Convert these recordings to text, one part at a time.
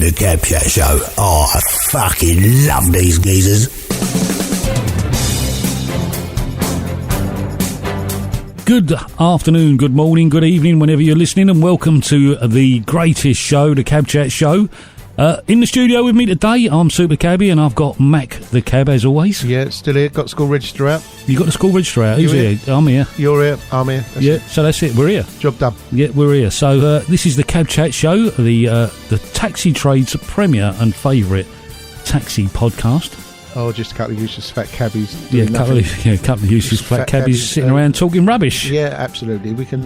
The Cab Chat Show. Oh, I fucking love these geezers. Good afternoon, good morning, good evening, whenever you're listening, and welcome to the greatest show, the Cab Chat Show. In the studio with me today, I'm Super Cabby, and I've got Mac the Cab, as always. Yeah, still here. Got school register out. You got the school register out? Who's here? I'm here. You're here. I'm here. So that's it. We're here. Job done. Yeah, we're here. So this is the Cab Chat Show, the taxi trade's premier and favourite taxi podcast. Oh, just a couple of useless fat cabbies. Yeah, a couple of useless fat cabbies sitting around talking rubbish. Yeah, absolutely. We can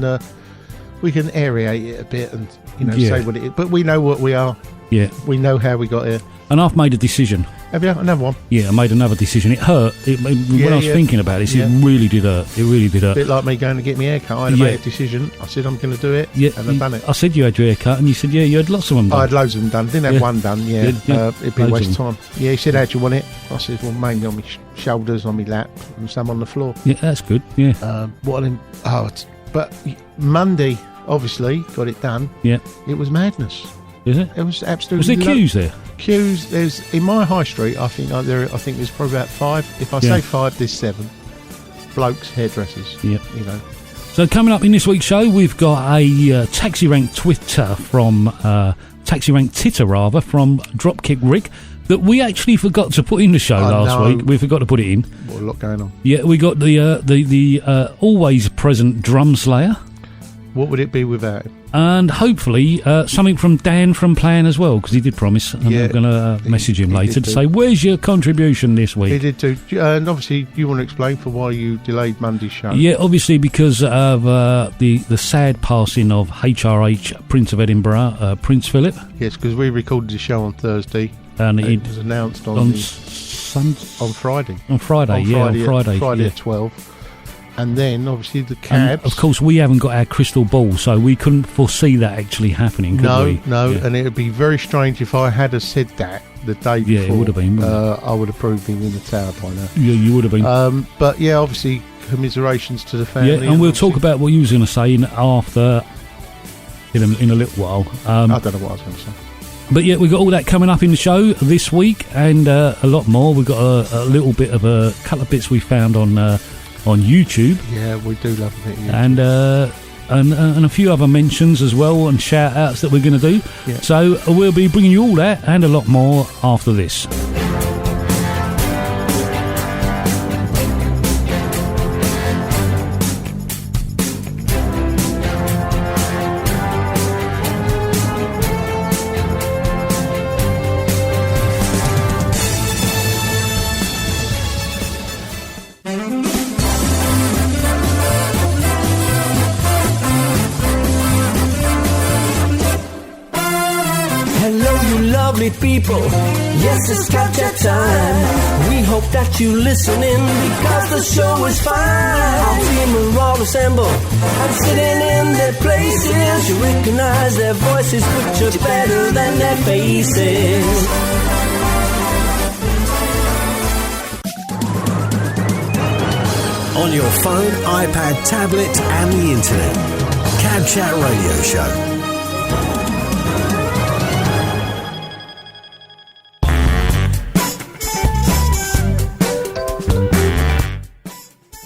aerate it a bit and say what it is. But we know what we are. Yeah. We know how we got here. And I've made a decision. Have you? Another one? Yeah, I made another decision. It hurt. When I was thinking about it, it really did hurt. It really did hurt. A bit like me going to get my hair cut. I had made a decision. I said I'm going to do it, and I've done it. I said you had your hair cut, and you said, you had lots of them done. I had loads of them done. Didn't have one done, it'd be a waste of time. Yeah, he said, how do you want it? I said, well, mainly on my shoulders, on my lap, and some on the floor. Yeah, that's good, yeah. But Monday, obviously, got it done. Yeah. It was madness. Is it? It was absolutely. Was there queues there? Queues. There's in my high street. I think there's probably about 5. If I say 5, there's 7 blokes, hairdressers. Yep. So coming up in this week's show, we've got a taxi rank Twitter from taxi rank Titter from Dropkick Rick that we actually forgot to put in the show last week. We forgot to put it in. What a lot going on. Yeah, we got the always present Drumslayer. What would it be without him? And hopefully something from Dan from Plan as well, because he did promise. And I'm going to message him later to say, where's your contribution this week? He did too. And obviously, you want to explain for why you delayed Monday's show? Yeah, obviously because of the sad passing of HRH, Prince of Edinburgh, Prince Philip. Yes, because we recorded the show on Thursday. And it was announced on Friday. On Friday at 12. And then, obviously, the cabs. And of course, we haven't got our crystal ball, so we couldn't foresee that actually happening, could we? No, and it would be very strange if I had said that the day before. Yeah, it would have been. I would have proved him in the tower by now. Yeah, you would have been. But, yeah, obviously, commiserations to the family. Yeah, and we'll talk about what you was going to say in a little while. I don't know what I was going to say. But yeah, we've got all that coming up in the show this week and a lot more. We've got a little bit of a couple of bits we found on YouTube. Yeah, we do love a bit of YouTube. And a few other mentions as well and shout outs that we're going to do. Yeah. So we'll be bringing you all that and a lot more after this. People, yes, it's Cab Chat time. We hope that you listen in because the show is fine. Our team will all assemble and sitting in their places. You recognize their voices, but you're better than their faces. On your phone, iPad, tablet, and the internet. Cab Chat Radio Show.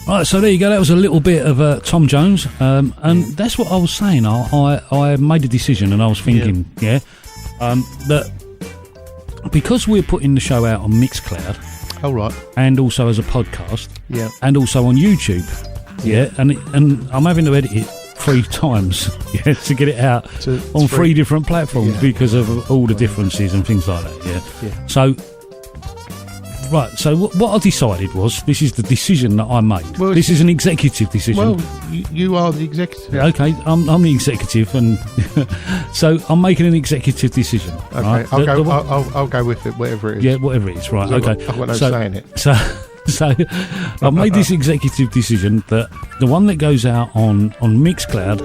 Right, so there you go. That was a little bit of Tom Jones, and that's what I was saying. I made a decision, and I was thinking, that because we're putting the show out on Mixcloud, oh right, and also as a podcast, and also on YouTube, and I'm having to edit it 3 times, to get it out on 3 different platforms because of all the differences and things like that. So. Right, so what I decided was, this is the decision that I made. Well, this is an executive decision. Well, you are the executive. Okay, I'm the executive, and so I'm making an executive decision. Okay, right? I'll go with it, whatever it is. Yeah, whatever it is, right, okay. I've got no say in it. So I made this executive decision that the one that goes out on Mixcloud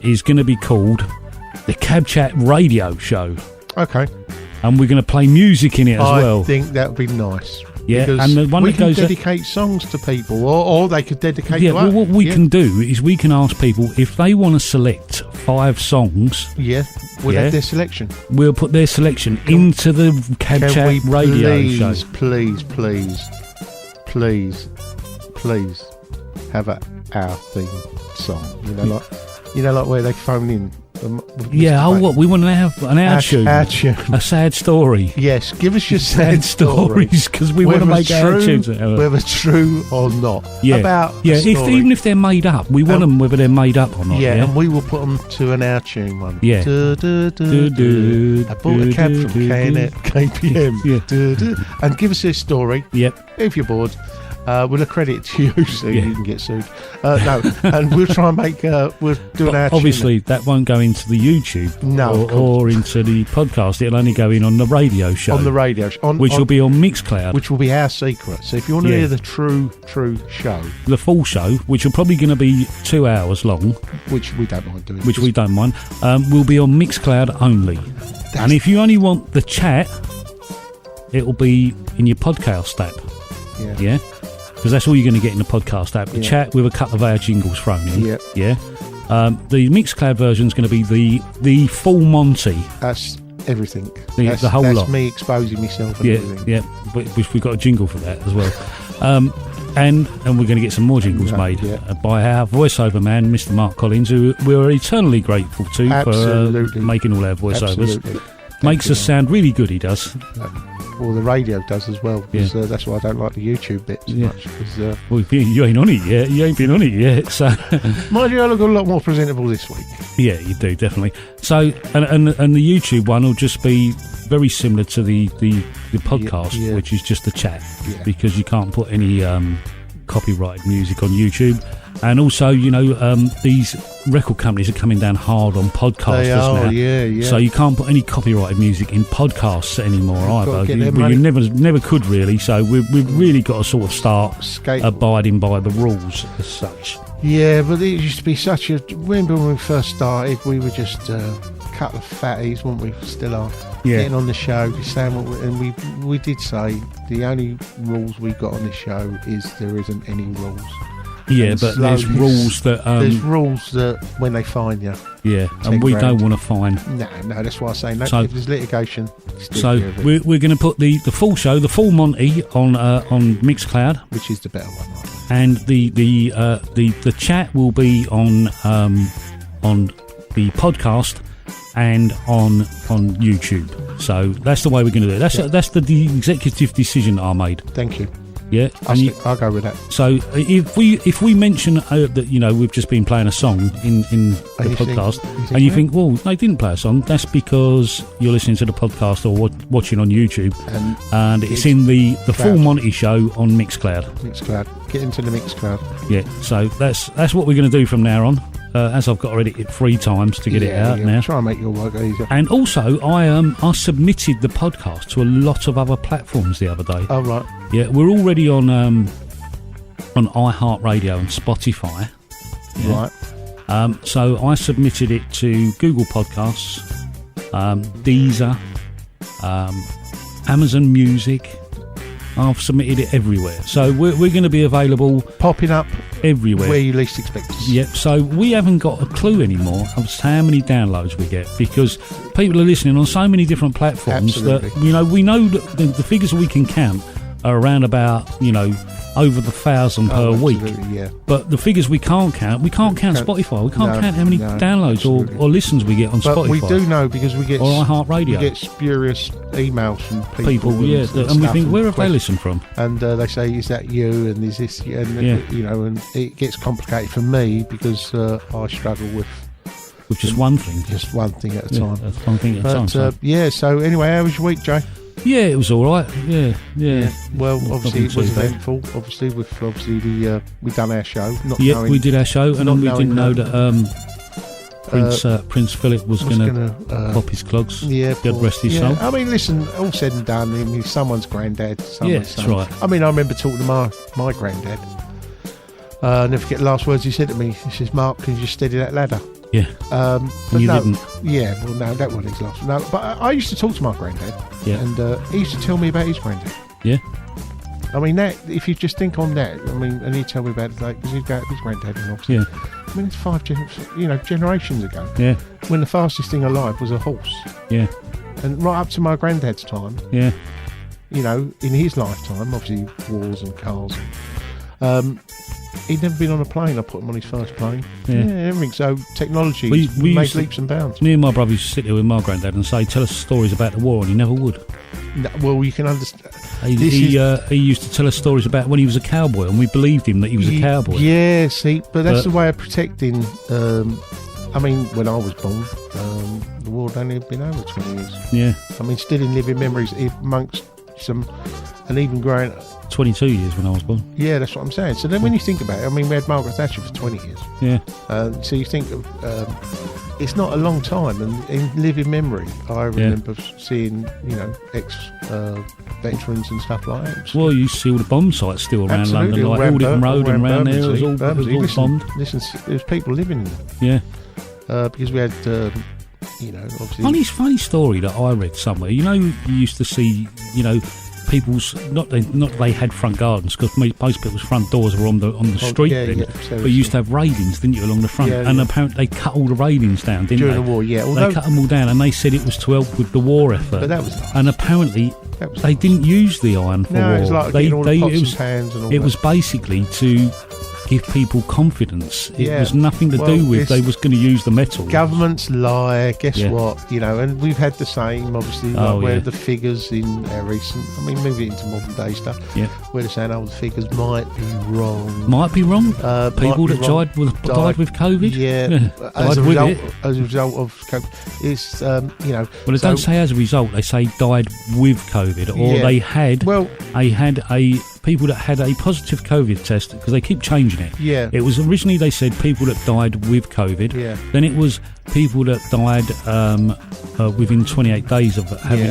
is going to be called the Cab Chat Radio Show. Okay. And we're going to play music in it as well. I think that would be nice. Yeah, because and the one that goes dedicate songs to people, or they could dedicate to us. Well, what we can do is we can ask people if they want to select 5 songs. Yeah, we'll have their selection. We'll put their selection into the Cab Chat radio show. Please have our theme song. You know, like where they phone in. What we want to have our tune. A sad story. Yes, give us your sad stories, because we want to make our tunes. Whether true or not. Even if they're made up, we want them whether they're made up or not. Yeah, and we will put them to an our tune one. Yeah. I bought a cab from KPM. And give us a story. Yep. If you're bored. We'll accredit it to you so you can get sued. And we'll try and we'll do an ad. Obviously, that won't go into the YouTube or into the podcast. It'll only go in on the radio show. On the radio show. Which will be on Mixcloud. Which will be our secret. So if you want to hear the true show. The full show, which will probably going to be 2 hours long. Which we don't mind doing. We don't mind. Will be on Mixcloud only. And if you only want the chat, it will be in your podcast app. Yeah? Because that's all you're going to get in the podcast app. The chat with a couple of our jingles thrown in. Yeah. The Mixcloud version is going to be the full Monty. That's everything. The whole lot. That's me exposing myself and everything. Yeah. We've got a jingle for that as well. And we're going to get some more jingles made by our voiceover man, Mr. Mark Collins, who we're eternally grateful to for making all our voiceovers. Makes us sound really good, he does. Well, the radio does as well, because that's why I don't like the YouTube bit so much. Well, you ain't on it yet. You ain't been on it yet. So, mind you, I look a lot more presentable this week. Yeah, you do, definitely. So, and the YouTube one will just be very similar to the podcast, which is just the chat, because you can't put any copyrighted music on YouTube. And also, these record companies are coming down hard on podcasters now. Yeah. So you can't put any copyrighted music in podcasts anymore either. You never could really. So we've really got to sort of start abiding by the rules as such. Yeah, but it used to be such a... Remember when we first started, we were just a couple of fatties, weren't we? Still are. Getting on the show, saying and we did say the only rules we got on this show is there isn't any rules. Yeah, but there's rules that... there's rules that when they fine you... Yeah, and we don't want to fine. No, that's why I say no. If there's litigation... So we're going to put the full show, the full Monty, on Mixcloud. Which is the better one, I think. And the chat will be on the podcast and on YouTube. So that's the way we're going to do it. That's the executive decision I made. Thank you. Yeah, I'll go with that. So if we mention that we've just been playing a song in the podcast, and you think, well, they didn't play a song, that's because you're listening to the podcast or watching on YouTube, and it's in the full Monty show on Mixcloud. Get into the Mixcloud. Yeah, so that's what we're going to do from now on. As I've got to edit it 3 times to get it out now. Try and make your work easier. And also, I submitted the podcast to a lot of other platforms the other day. Oh, right. Yeah, we're already on iHeartRadio and Spotify. Yeah. Right. So I submitted it to Google Podcasts, Deezer, Amazon Music. I've submitted it everywhere. So we're going to be available... Popping up... everywhere. Where you least expect us. Yep, so we haven't got a clue anymore of how many downloads we get, because people are listening on so many different platforms. Absolutely. That, we know that the figures we can count are around about, over the 1,000 per week. Yeah. But the figures we can't count Spotify. We can't count how many downloads or listens we get on Spotify. But we do know, because we get... Or iHeartRadio. We get spurious emails from people. And we think, where have they listened from? And they say, is that you? And is this... And, and it gets complicated for me, because I struggle with just one thing. Just one thing at a time. That's one thing at a time. So anyway, how was your week, Jay? Yeah, it was all right. Yeah. Well, obviously it was eventful. Obviously, we done our show. We did our show, and we didn't know that Prince Philip was going to pop his clogs. Yeah, God rest his soul. I mean, listen, all said and done, he's someone's granddad. That's right. I mean, I remember talking to my granddad. Never forget the last words he said to me. He says, "Mark, can you just steady that ladder?" Yeah. But you didn't. Yeah, well, no, that wasn't his last. No, but I used to talk to my granddad. Yeah. And he used to tell me about his granddad. Yeah. I mean, that if you just think on that, I mean, and you tell me about it, like, because he'd go, his granddad and obviously. Yeah. I mean, it's 5 generations ago. Yeah. When the fastest thing alive was a horse. Yeah. And right up to my granddad's time. Yeah. You know, in his lifetime, obviously wars and cars. He'd never been on a plane. I put him on his first plane. Yeah, everything. So technology makes leaps and bounds. Me and my brother used to sit there with my granddad and say, "Tell us stories about the war," and he never would. No, well, you can understand. He used to tell us stories about when he was a cowboy, and we believed him that he was a cowboy. Yeah, see, but that's the way of protecting. I mean, when I was born, the war had only been over 20 years. Yeah. I mean, still in living memories amongst some, and even growing. 22 years when I was born. Yeah, that's what I'm saying. So then when you think about it, I mean, we had Margaret Thatcher for 20 years. Yeah. So you think it's not a long time, and in living memory, I remember seeing, ex-veterans and stuff like that. Well, you see all the bomb sites still around London, like Alderton Road and around there. It was all bombed. Listen, there was people living in them. Yeah. Because we had, obviously... Funny story that I read somewhere. You know, you used to see, people's not they had front gardens, because most people's front doors were on the street then. But you used to have railings, didn't you, along the front? And apparently they cut all the railings down, didn't during they? The war, yeah. They cut them all down, and they said it was to help with the war effort. But that was nice. And apparently they didn't use the iron for war. It was like all the pots and pans and all it that. was basically to give people confidence. It was nothing to do with they was going to use the metal. Governments lie. Guess what? And we've had the same, obviously, where the figures in our recent, I mean, moving into modern day stuff, where they're saying, the figures might be wrong. Might be wrong. People that died with COVID. Yeah. As a result of COVID. It's, Well, they don't say as a result. They say died with COVID, or they had. Well, people that had a positive COVID test, because they keep changing it. Yeah. It was originally, they said, people that died with COVID. Yeah. Then it was people that died within 28 days of having...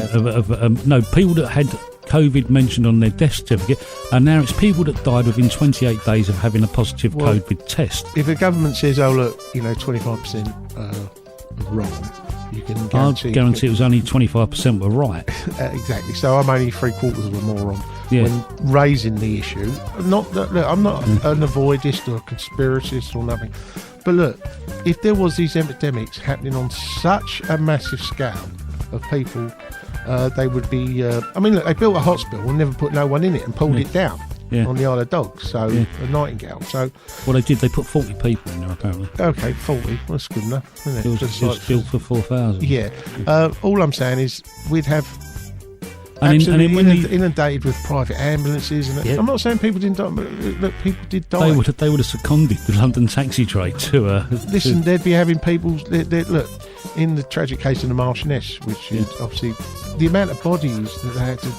people that had COVID mentioned on their death certificate, and now it's people that died within 28 days of having a positive COVID test. If the government says, 25% wrong, you can guarantee... I'd guarantee it was only 25% were right. Exactly. So I'm only 3/4 were more wrong. Yeah. When raising the issue. Not that, look, I'm not an avoidist or a conspiracist or nothing, but look, if there was these epidemics happening on such a massive scale of people, they would be. Look, they built a hospital and never put no one in it and pulled it down on the Isle of Dogs. So a Nightingale. So well, they did. They put 40 people in there apparently. Okay, 40. Well, that's good enough, isn't it? It was built for 4,000. Yeah. All I'm saying is we'd have. And absolutely inundated with private ambulances, and I'm not saying people didn't die, but look, people did die. They would have seconded the London taxi trade to. Listen, they'd be having people. Look, in the tragic case of the Marchioness, which is obviously the amount of bodies that they had to,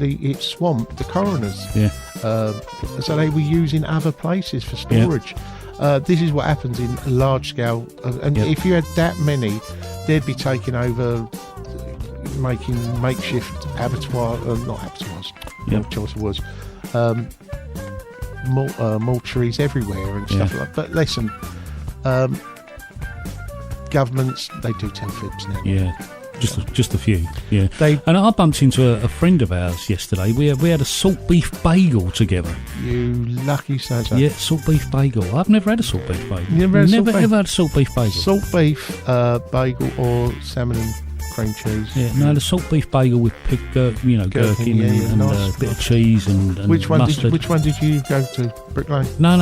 it swamped the coroners. Yeah. So they were using other places for storage. Yeah. This is what happens in a large scale, and if you had that many, they'd be taking over. Making makeshift not abattoirs, choice of words, mortuaries everywhere and stuff like that. But listen, governments, they do tell fibs now. Yeah, just a few. Yeah, and I bumped into a friend of ours yesterday. We had a salt beef bagel together. You lucky so. Yeah, salt beef bagel. I've never had a salt beef bagel. You never ever had a salt beef bagel. Salt beef bagel or salmon and cream cheese. Yeah, no, the salt beef bagel with pig, gherkin and nice, a bit of cheese and mustard. Which one did you go to? Brick Lane? No.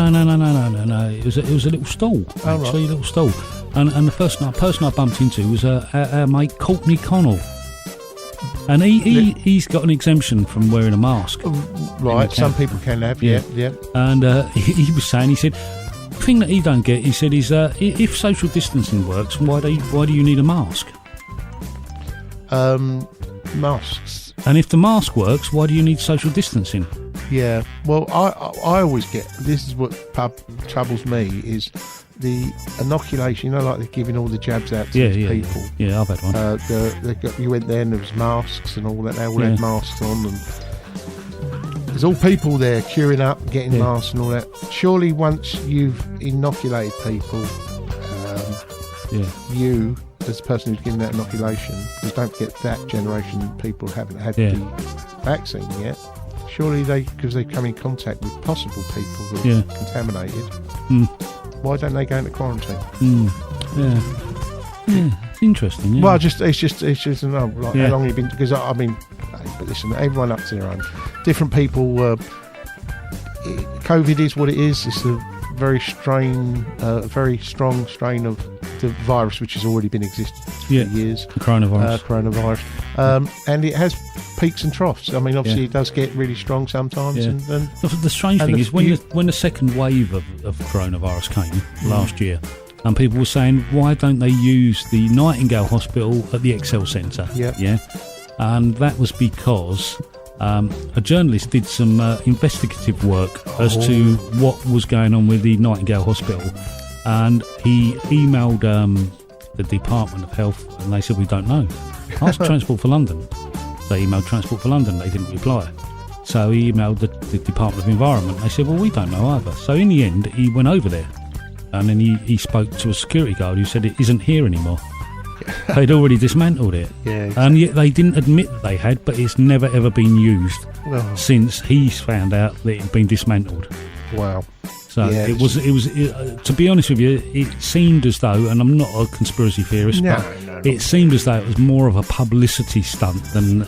It was a little stall. Actually, a little stall. And the first person I bumped into was our mate Courtney Connell. And he's got an exemption from wearing a mask. Right, some people can have, yeah. And he was saying, he said, the thing that he don't get, he said, is if social distancing works, why do you need a mask? Masks. And if the mask works, why do you need social distancing? Yeah, well, I always get, this is what troubles me, is the inoculation, like they're giving all the jabs out to people. Yeah, I've had one. You went there and there was masks and all that, they all had masks on, and there's all people there queuing up, getting masks and all that. Surely once you've inoculated people, you, as the person who's given that inoculation, because don't forget that generation people haven't had the vaccine yet, surely because they come in contact with possible people who are contaminated. Why don't they go into quarantine? Yeah, it's interesting. Yeah. Well, it's just how long you've been? Because I mean, but listen, everyone up to their own. Different people. COVID is what it is. It's a very strong strain of the virus which has already been existing for years. The coronavirus. And it has peaks and troughs. I mean, obviously it does get really strong sometimes. Yeah. And the strange thing is when the second wave of coronavirus came last year, and people were saying, why don't they use the Nightingale Hospital at the Excel Centre? Yeah. And that was because a journalist did some investigative work as to what was going on with the Nightingale Hospital, and he emailed the Department of Health, and they said, we don't know. Ask Transport for London. They emailed Transport for London, they didn't reply. So he emailed the Department of Environment. They said, well, we don't know either. So in the end, he went over there, and then he spoke to a security guard who said it isn't here anymore. They'd already dismantled it. Yeah, exactly. And yet they didn't admit that they had, but it's never ever been used since he's found out that it had been dismantled. Wow. So it was to be honest with you, it seemed as though, and I'm not a conspiracy theorist, but it seemed as though it was more of a publicity stunt than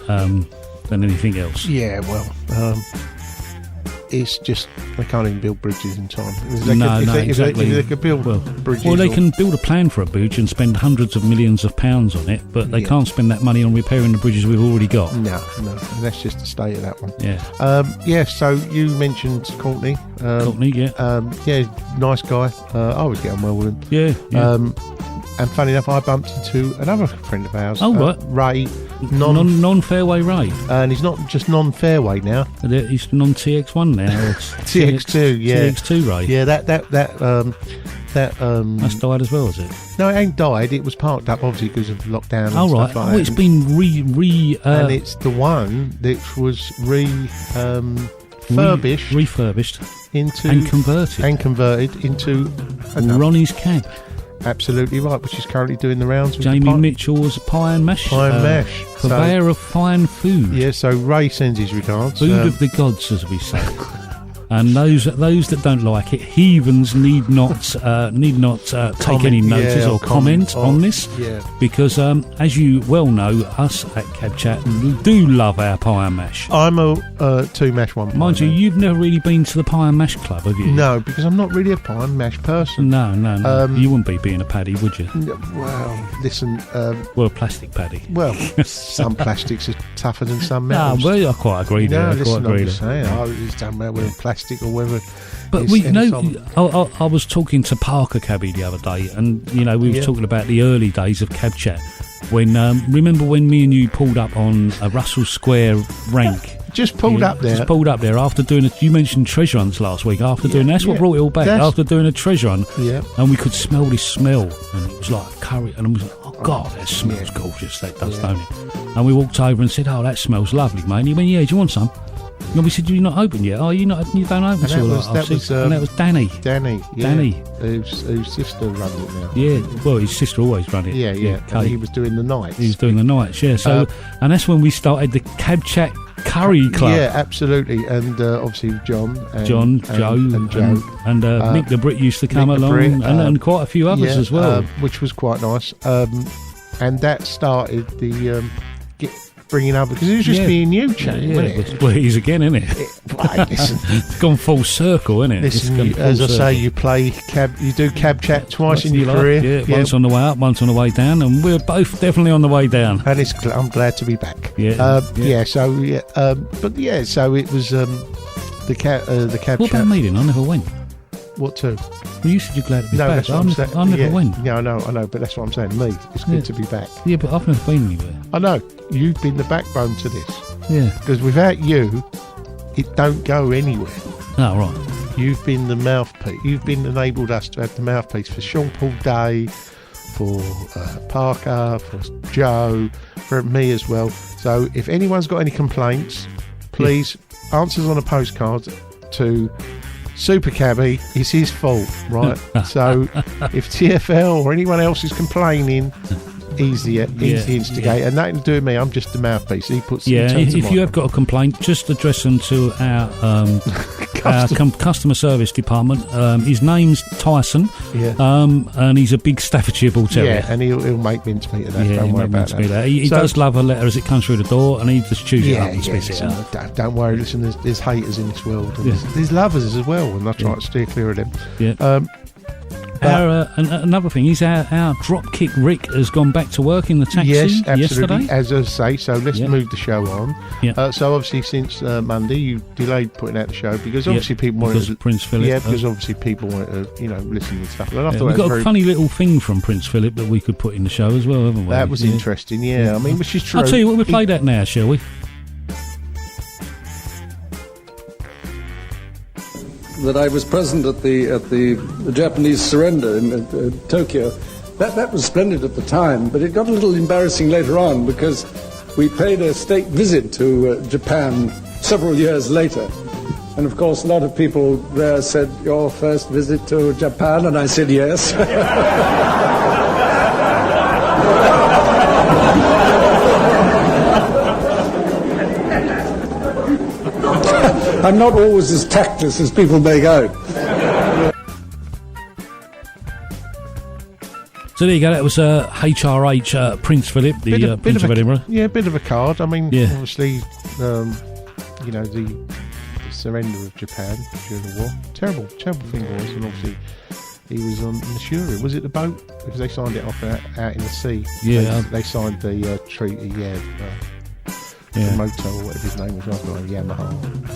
anything else. Yeah, well, it's just they can't even build bridges in time. Exactly. If they could build bridges, well, they can build a plan for a bridge and spend hundreds of millions of pounds on it, but they can't spend that money on repairing the bridges we've already got. No, and that's just the state of that one. Yeah. So you mentioned Courtney. Nice guy. I always get on well with him. Yeah. And funny enough, I bumped into another friend of ours, Ray. Non-fairway Ray. And he's not just non-fairway now. He's non-TX1 now. TX2, yeah. TX2 Ray. Yeah, that's died as well, is it? No, it ain't died. It was parked up, obviously, because of lockdown and stuff like that. It's been and it's the one that was refurbished into and converted into Ronnie's cab. Absolutely right, which is currently doing the rounds with Jamie Mitchell's pie and mash. Purveyor of fine food. Yeah, so Ray sends his regards. Food of the gods, as we say. And those that don't like it, heathens need not take any notice or comment on this, because as you well know, us at Cab Chat do love our pie and mash. I'm a two mash one pie. Mind you, you've never really been to the pie and mash club, have you? No, because I'm not really a pie and mash person. No. You wouldn't be being a paddy, would you? Well, listen. Well, a plastic paddy. Well, some plastics are tougher than some metals. No, well, I quite agree there. I'm just saying, I was talking about whether plastic or whether. But I was talking to Parker Cabby the other day, and we were talking about the early days of Cab Chat. When remember when me and you pulled up on a Russell Square rank? Just pulled up there after doing you mentioned treasure hunts last week. After doing that's what brought it all back. After doing a treasure hunt, and we could smell this smell, and it was like curry, and I was like, oh God, that smells gorgeous. That does, don't it? And we walked over and said, oh, that smells lovely, mate. And he went, yeah, do you want some? And we said, you're not open yet. Oh, you don't open till and that was Danny. Whose sister runs it now. Yeah, well, his sister always run it. Yeah. And he was doing the nights. He was doing the nights, yeah. So, and that's when we started the Cab Chat Curry Club. Yeah, absolutely. And obviously Joe, and Nick the Brit used to come along, and quite a few others as well, which was quite nice. And that started the bringing up, because it was just me and you chatting, wasn't it? Well, he's again, isn't it? It's gone full circle, isn't it? Listen, as I say, you do Cab Chat twice in your career. Once on the way up, once on the way down, and we're both definitely on the way down. And I'm glad to be back. So it was the Cab Chat. What about me then? I never went. What to? Well, you said you're glad to be back. That's what I'm saying. I never went. Yeah, I know, but that's what I'm saying. It's good to be back. Yeah, but I've never been anywhere. I know. You've been the backbone to this. Yeah. Because without you, it don't go anywhere. Oh, right. You've been the mouthpiece. You've enabled us to have the mouthpiece for Sean Paul Day, for Parker, for Joe, for me as well. So if anyone's got any complaints, please, answers on a postcard to Super Cabby. It's his fault, right? So if TFL or anyone else is complaining, He's the instigator, and nothing to do with me. I'm just the mouthpiece. He puts. If you have got a complaint, just address them to our customer service department. His name's Tyson. And he's a big Staffordshire Bull Terrier. Yeah, and he'll make mincemeat of that. Don't worry about that. He does love a letter as it comes through the door, and he just chews it up and spits it out. Don't worry. Listen, there's haters in this world, and there's lovers as well, and I try to steer clear of them. Yeah. Another thing is our Dropkick Rick has gone back to work in the taxi yesterday. As I say, so let's move the show on. So obviously since Monday you delayed putting out the show because obviously people wanted to, Prince Philip. Yeah, because obviously people wanted to, listen and stuff. And I thought we've got a funny little thing from Prince Philip that we could put in the show as well, haven't we? That was interesting, I mean, which is true. I'll tell you what, we'll play that now, shall we? That I was present at the Japanese surrender in Tokyo. That was splendid at the time, but it got a little embarrassing later on because we paid a state visit to Japan several years later. And of course, a lot of people there said, "Your first visit to Japan?" And I said, "Yes." I'm not always as tactless as people make out. So there you go. That was HRH Prince Philip, the Prince of Edinburgh. Yeah, a bit of a card. I mean, obviously, the surrender of Japan during the war. Terrible thing it was, and obviously he was on the Shuri. Was it the boat? Because they signed it off out in the sea. Yeah, they signed the treaty. The motel, or whatever his name was, I've got a Yamaha,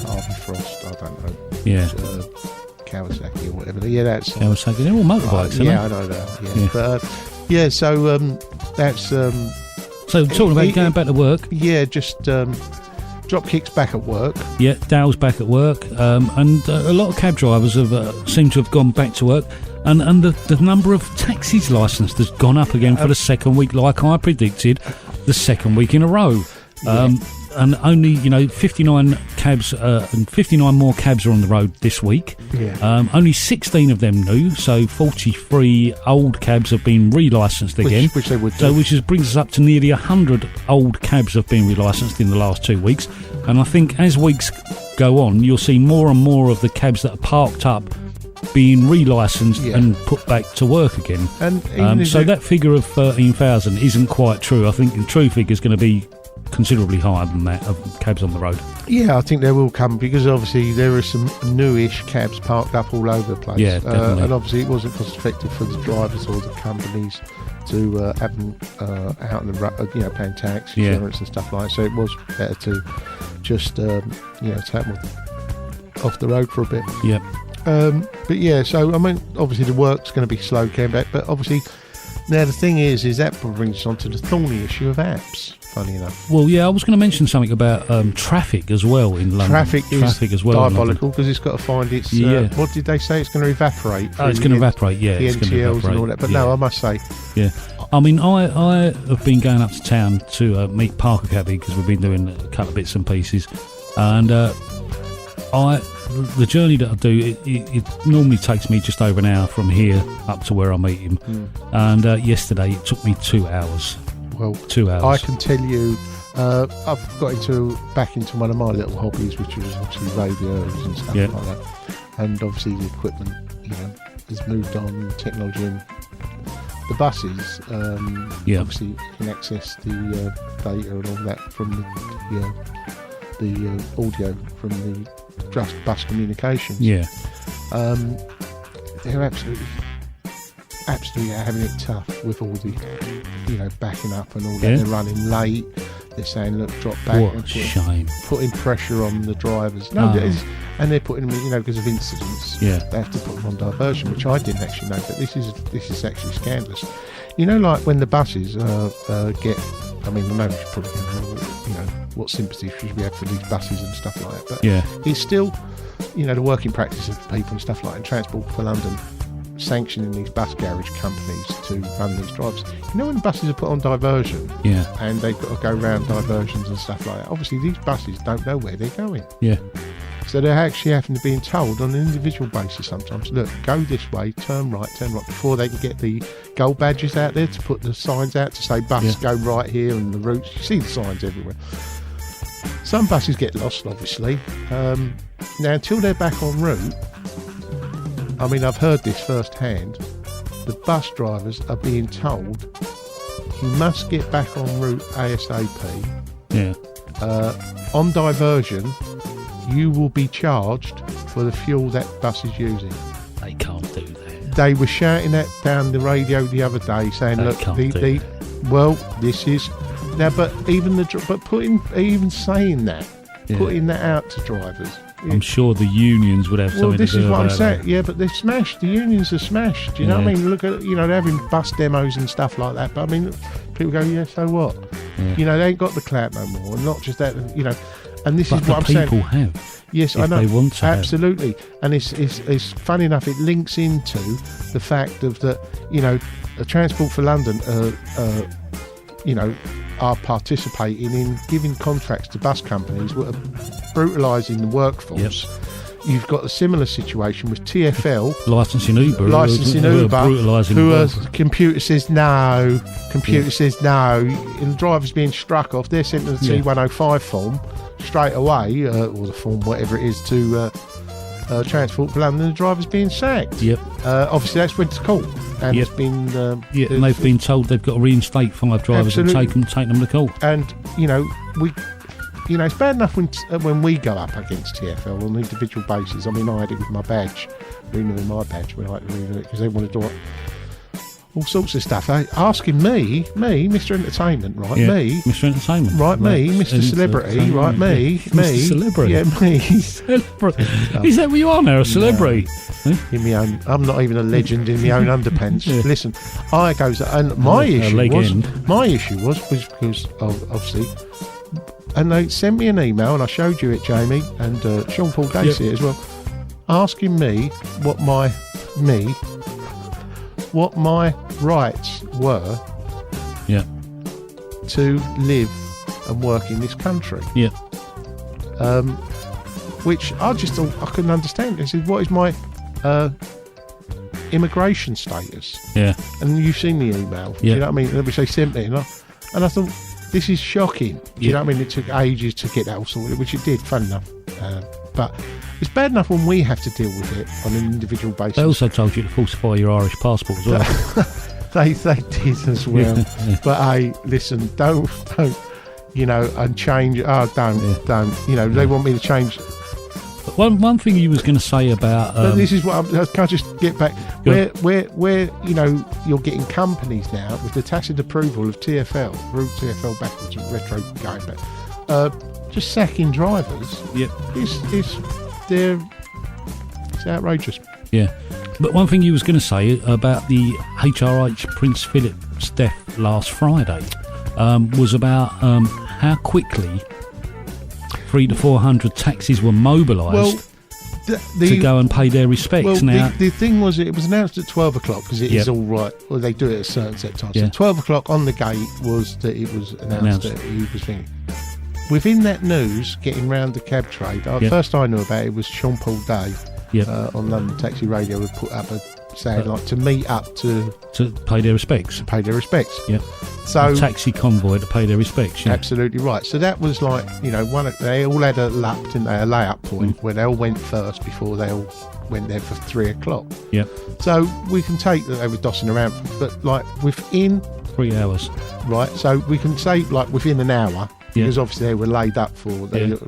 Harvey Frost, I don't know. Yeah. Kawasaki or whatever. Yeah, that's Kawasaki. They're all motorbikes, aren't they? I know that. Yeah. So that's. So talking about going back to work. Yeah, just Dropkick's back at work. Yeah, Dale's back at work, and a lot of cab drivers have seem to have gone back to work. And the number of taxis licensed has gone up again for the second week, like I predicted, the second week in a row. And only 59 cabs and 59 more cabs are on the road this week. Only 16 of them new, so 43 old cabs have been relicensed again, which they would do. So which brings us up to nearly 100 old cabs have been relicensed in the last 2 weeks. And I think as weeks go on, you'll see more and more of the cabs that are parked up being relicensed and put back to work again. And so that figure of 13,000 isn't quite true. I think the true figure is going to be considerably higher than that of cabs on the road. Yeah, I think they will come because obviously there are some newish cabs parked up all over the place. Yeah, definitely. And obviously it wasn't cost effective for the drivers or the companies to have them out in the road, paying tax, insurance and stuff like that. So it was better to just take them off the road for a bit. Yeah. But yeah, so I mean, obviously the work's going to be slow coming back, but obviously now the thing is that brings us on to the thorny issue of apps. Funny enough. Well, yeah, I was going to mention something about traffic as well in London. Traffic as well diabolical because it's got to find its. What did they say? It's going to evaporate. It's going to evaporate. Yeah, the NTLs and all that. But no, I must say. Yeah, I mean, I have been going up to town to meet Parker Cabby because we've been doing a couple of bits and pieces, and the journey that I do, it normally takes me just over an hour from here up to where I meet him, and yesterday it took me 2 hours. Well, 2 hours. I can tell you, I've got back into one of my little hobbies, which was obviously radios and stuff like that. And obviously the equipment, has moved on, technology, and the buses. Obviously you can access the data and all that from the audio from the bus communications. Yeah. They're absolutely having it tough with all the backing up and all that. They're running late. They're saying, look, drop back. What a shame. Putting pressure on the drivers. And they're putting them, because of incidents. Yeah. They have to put them on diversion, which I didn't actually know, but this is actually scandalous. Like when the buses get, I mean, I know we should probably know, what sympathy should we have for these buses and stuff like that, but it's still, the working practice of people and stuff like that, and Transport for London sanctioning these bus garage companies to run these drivers. When buses are put on diversion and they've got to go round diversions and stuff like that, obviously these buses don't know where they're going. So they're actually having to be told on an individual basis sometimes, look, go this way, turn right, before they can get the gold badges out there to put the signs out to say bus go right here and the routes. You see the signs everywhere. Some buses get lost, obviously. Now, until they're back en route, I mean, I've heard this firsthand, the bus drivers are being told you must get back en route ASAP. Yeah. On diversion, you will be charged for the fuel that bus is using. They can't do that. They were shouting that down the radio the other day, saying, They "Look, can't well, this is now." But even saying that, putting that out to drivers. I'm sure the unions would have something to do about that. This is what I'm saying. Yeah, but they're smashed. The unions are smashed. Do you know what I mean? Look at, they're having bus demos and stuff like that. But I mean, people go, yeah, so what? Yeah. They ain't got the clout no more. And not just that, And this is what I'm saying. People have. Yes, I know. They want to absolutely. And it's funny enough. It links into the fact of that. Transport for London. Are participating in giving contracts to bus companies that are brutalising the workforce. Yep. You've got a similar situation with TfL licensing Uber, who computer says no, and the driver's being struck off. They're sent to the T105 form straight away, or the form, whatever it is, to Transport for London. The driver's being sacked. Yep. Obviously, that's went to court. And it's been and they've been told they've got to reinstate 5 drivers and take them to court. And it's bad enough when we go up against TfL on an individual basis. I mean, I had it with my badge, renewing my badge. We like to renew it because they want to do all sorts of stuff. Asking me, Mr. Entertainment, right? Yeah, me, Mr. Entertainment, right? Me, Mr. Celebrity, right? Me, Mr. Celebrity, yeah, me. Is that what you are now, a celebrity? No. In my own, I'm not even a legend in my own underpants. Listen, my issue was because of, obviously, and they sent me an email, and I showed you it, Jamie, and Sean Paul Dacey as well, asking me what my rights were to live and work in this country. Yeah. Which I just thought I couldn't understand. I said, what is my immigration status? Yeah. And you've seen the email. Do you know what I mean? Which they sent me. And I thought, this is shocking. Do you know what I mean? It took ages to get that all sorted, which it did, fun enough. But it's bad enough when we have to deal with it on an individual basis. They also told you to falsify your Irish passport as well. they did as well. But hey, listen, don't and change. Don't. They want me to change. One thing you was going to say about this is what can I just get back where you're getting companies now with the tacit approval of TfL, route TfL backwards, retro going back, just sacking drivers. Yeah, it's outrageous. Yeah, but one thing you was going to say about the HRH Prince Philip's death last Friday was about how quickly 300 to 400 taxis were mobilised to go and pay their respects. Well, now, the thing was, it was announced at 12 o'clock because it is all right. Well, they do it at a certain set time. So 12 o'clock on the gate was that it was announced that he was thinking. Within that news, getting round the cab trade, first I knew about it was Sean Paul Day on London Taxi Radio would put up a saying to meet up to pay their respects. Yeah. So a taxi convoy to pay their respects. Yeah. Absolutely right. So that was like, they all had a lap, didn't they? A lay-up point where they all went first before they all went there for 3 o'clock. Yeah. So we can take that they were dossing around, but like within 3 hours. Right. So we can say like within an hour. Because obviously they were laid up for. It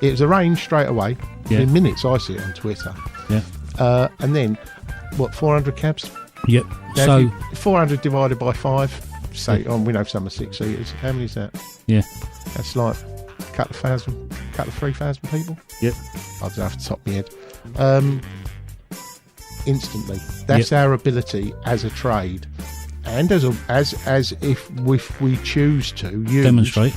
was arranged straight away. In minutes, I see it on Twitter. Yeah. And then, 400 cabs? Yep. Now, so 400 divided by 5. Say, we know some are 6 seaters. How many is that? Yeah. That's like a couple of 3,000 people. Yep. I don't have to top my head. Instantly. That's our ability as a trade, and as if we choose to demonstrate.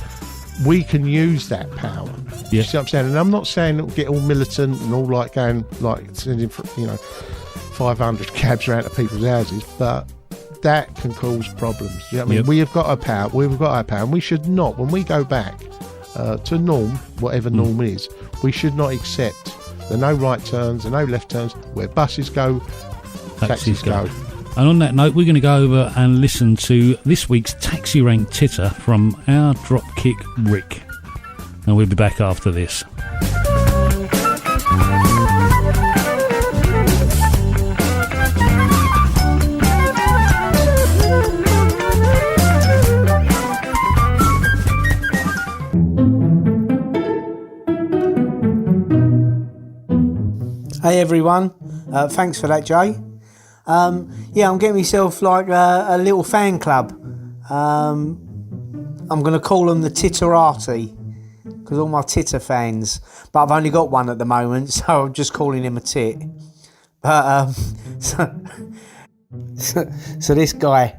We can use that power. You see what I'm saying? And I'm not saying it'll get all militant and all like going like sending 500 cabs around to people's houses, but that can cause problems. Do you know what I mean? We have got our power. We've got our power, and we should not. When we go back to norm, whatever norm is. We should not accept the no right turns, the no left turns. Where buses go, taxis go. And on that note, we're going to go over and listen to this week's taxi rank titter from our Dropkick Rick. And we'll be back after this. Hey everyone, thanks for that, Jay. I'm getting myself like a little fan club. I'm going to call them the Titterati, because all my Titter fans, but I've only got one at the moment, so I'm just calling him a tit. But so this guy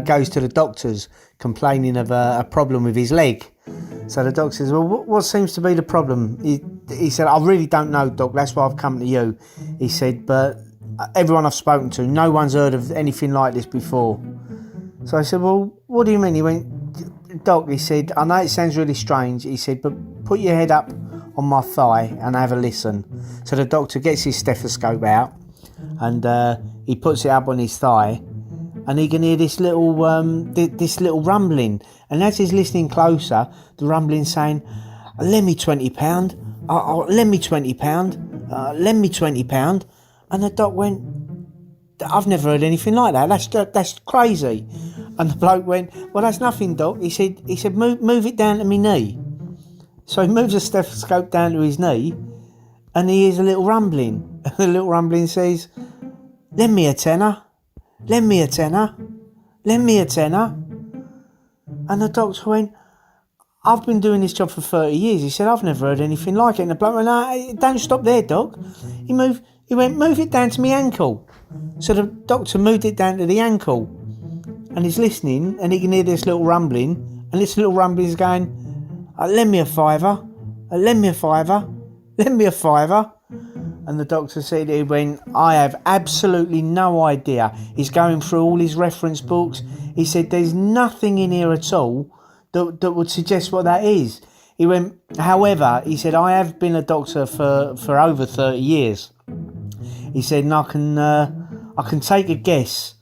goes to the doctors complaining of a problem with his leg. So the doctor says, well, what seems to be the problem? He said, I really don't know, Doc, that's why I've come to you. He said, but everyone I've spoken to, no one's heard of anything like this before. So I said, well, what do you mean? He went, Doc, he said, I know it sounds really strange. He said, but put your head up on my thigh and have a listen. So the doctor gets his stethoscope out and he puts it up on his thigh, and he can hear this little rumbling. And as he's listening closer, the rumbling saying, lend me £20, lend me £20, lend me £20. And the doc went, I've never heard anything like that. That's crazy. And the bloke went, well, that's nothing, Doc. He said, move it down to my knee. So he moves the stethoscope down to his knee, and he hears a little rumbling. And the little rumbling says, lend me a tenner, lend me a tenner, lend me a tenner. And the doctor went, I've been doing this job for 30 years. He said, I've never heard anything like it. And the bloke went, no, don't stop there, Doc. He went, move it down to my ankle. So the doctor moved it down to the ankle. And he's listening, and he can hear this little rumbling. And this little rumbling is going, lend me a fiver, lend me a fiver, lend me a fiver. And the doctor said, he went, I have absolutely no idea. He's going through all his reference books. He said, there's nothing in here at all that would suggest what that is. He went, however, he said, I have been a doctor for over 30 years. He said, and I can take a guess,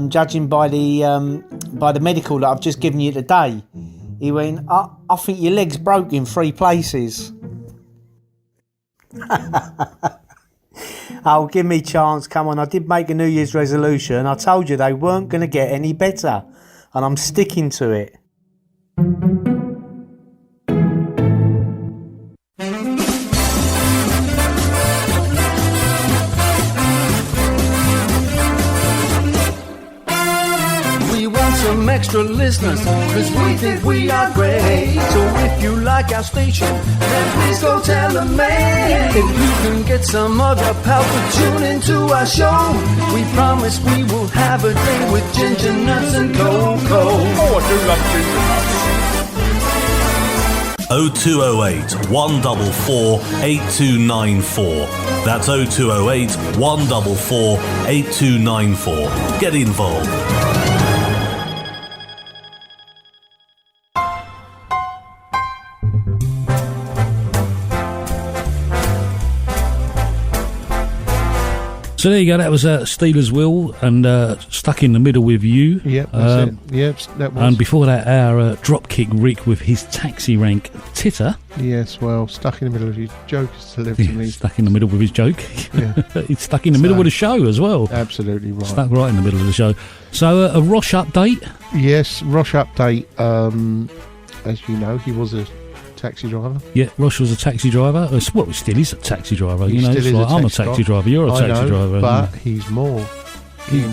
judging by the medical that I've just given you today. He went, I think your leg's broke in 3 places. Oh, give me a chance, come on. I did make a New Year's resolution. I told you they weren't going to get any better, and I'm sticking to it. Some extra listeners, cause we think we are great. So if you like our station, then please go tell a mate. If you can get some other pal to tune into our show, we promise we will have a day with ginger nuts and cocoa. Oh, I do love ginger nuts. 0208 144 8294. That's 0208 144 8294. Get involved. So there you go, that was Steelers Will and Stuck in the Middle with You. Yep, that's it. Yep, that was. And before that, our Dropkick Rick with his taxi rank titter. Yes, well, Stuck in the Middle of His joke is to live to me. Stuck in the middle with his joke. Yeah. He's stuck in the middle of the show as well. Absolutely right. Stuck right in the middle of the show. So a Rosh update. Yes, Rosh update. As you know, he was a taxi driver. Yeah, Rosh was a taxi driver. Well, he still is a taxi driver. He it's like I'm a taxi driver. You're a taxi driver. But he's more. He's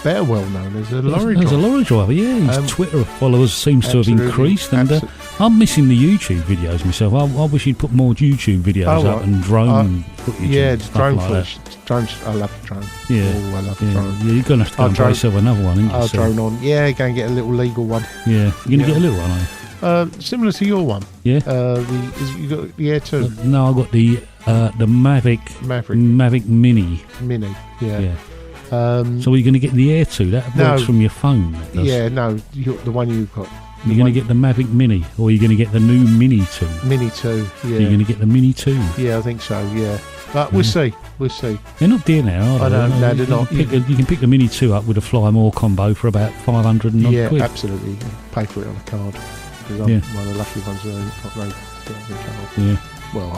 better well known as a lorry driver. As a lorry driver, yeah. His Twitter followers seems to have increased. And I'm missing the YouTube videos myself. I wish he'd put more YouTube videos up and drone footage. Yeah, drone footage. Drones, I love drone. Yeah, I love drone. Yeah, you're going to have to go and buy yourself another one, ain't you? I'll drone on. Yeah, go and get a little legal one. Yeah, you're going to get a little one, are you? Similar to your one. Yeah. You got the Air 2? No, I got the Mavic Mini. Mini, yeah. So are you going to get the Air 2? That works from your phone. Yeah, no, the one you've got. You're going to get the Mavic Mini, or you're going to get the new Mini 2. Mini 2, yeah. You're going to get the Mini 2. Yeah, I think so, yeah. But we'll see. They're not dear now, are they? No, they're not. You can pick the Mini 2 up with a Fly More combo for about 500 and odd quid. Yeah, absolutely. You can pay for it on a card. Because I'm one of the lucky ones who got no card. Yeah. Well,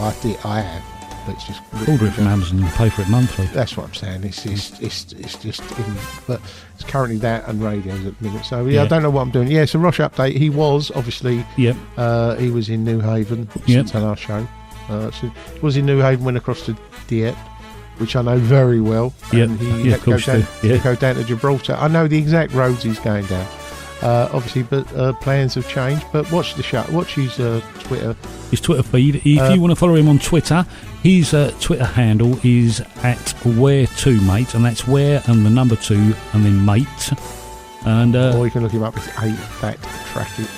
I have, but it's just... Order it from Amazon and pay for it monthly. That's what I'm saying. It's just... but it's currently that and radios at the minute. So, I don't know what I'm doing. Yeah, it's a Rosh update. He was, obviously... Yep. He was in New Haven since our show. So he was in New Haven, went across to Dieppe, which I know very well. Yep. And he had to go down to Gibraltar. I know the exact roads he's going down. Obviously, but plans have changed. But watch the show. Watch his Twitter. His Twitter feed. If you want to follow him on Twitter, his Twitter handle is @where2mate, and that's where and the number 2 and then mate. And or you can look him up. It's a fat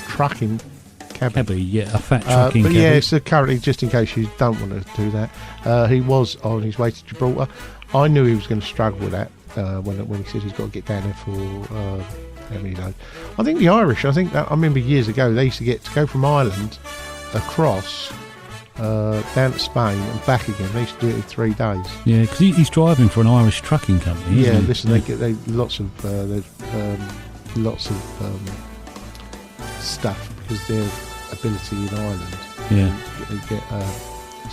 trucking cabbie. Yeah, a fat trucking but cabbie. yeah, so currently, just in case you don't want to do that, he was on his way to Gibraltar. I knew he was going to struggle with that when he said he's got to get down there for. I think the Irish. I remember years ago they used to get to go from Ireland across down to Spain and back again. They used to do it in 3 days. Yeah, because he's driving for an Irish trucking company. Yeah, isn't he? listen, they get lots of stuff because their ability in Ireland. Yeah, they get a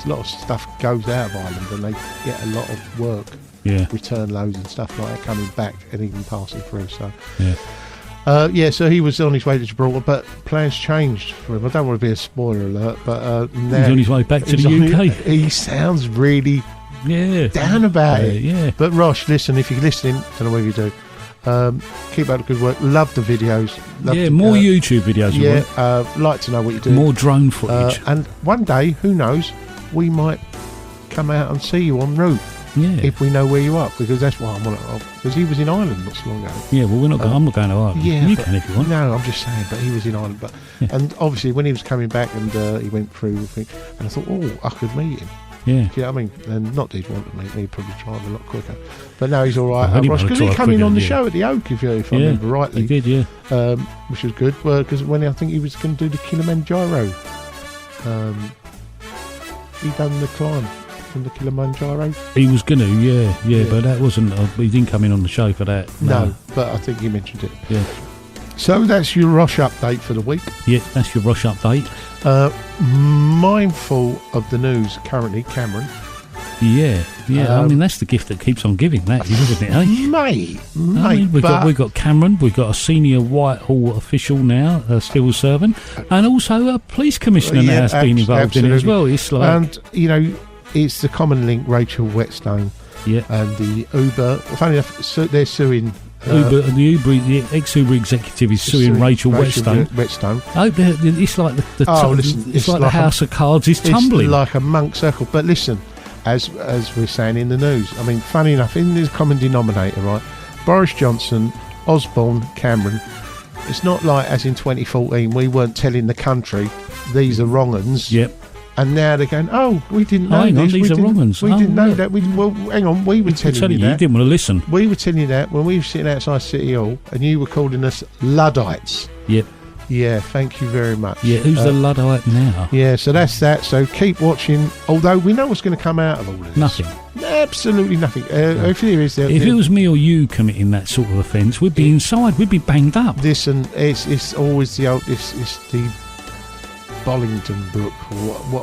lot of stuff goes out of Ireland and they get a lot of work. Yeah, return loads and stuff like that coming back and even passing through. So so he was on his way to Gibraltar, but plans changed for him. I don't want to be a spoiler alert, but now he's on his way back to the UK. He sounds really down about it. Yeah. But Rosh, listen, if you're listening, don't know whether you do, keep up the good work. Love the videos. More YouTube videos. Like to know what you do. More drone footage. And one day, who knows, we might come out and see you en route. Yeah. If we know where you are, because that's why I want to. Because he was in Ireland not so long ago. Yeah, well, I'm not going to Ireland. Yeah, you can if you want. No, I'm just saying. But he was in Ireland. But and obviously when he was coming back and he went through the thing, and I thought, I could meet him. Yeah. Yeah, I mean, and not that he'd want to meet me. He'd probably drive a lot quicker. But no, he's all right. Well, Because he came in on the show at the Oak, if I remember rightly. He did, yeah. Which was good. Because when I think he was going to do the Kilimanjaro, he done the climb. From the Kilimanjaro. He was going to, but that wasn't. He didn't come in on the show for that. No, but I think he mentioned it. Yeah. So that's your Rosh update for the week. Yeah, that's your Rosh update. Mindful of the news currently, Cameron. Yeah. I mean, that's the gift that keeps on giving, that isn't it? Mate. We've got Cameron. We've got a senior Whitehall official now, civil servant, and also a police commissioner now has been involved in it as well. It's like, and it's the common link, Rachel Whetstone. Yeah. And the Uber. Funny enough, they're suing. The ex-Uber executive is suing Rachel Whetstone. Oh, it's like it's like the House of Cards is tumbling. It's like a monk circle. But listen, as we're saying in the news, I mean, funny enough, in this common denominator, right? Boris Johnson, Osborne, Cameron. It's not like as in 2014 we weren't telling the country these are wrong uns. Yep. And now they're going, we didn't know hang this. On, these are wrong ones. We didn't know that. Hang on, we were telling you that. You didn't want to listen. We were telling you that when we were sitting outside City Hall and you were calling us Luddites. Yep. Yeah, thank you very much. Yeah, who's the Luddite now? Yeah, so that's that. So keep watching, although we know what's going to come out of all of this. Nothing. Absolutely nothing. If it was me or you committing that sort of offence, we'd be inside, we'd be banged up. Listen, it's always the old, it's the Bollington book.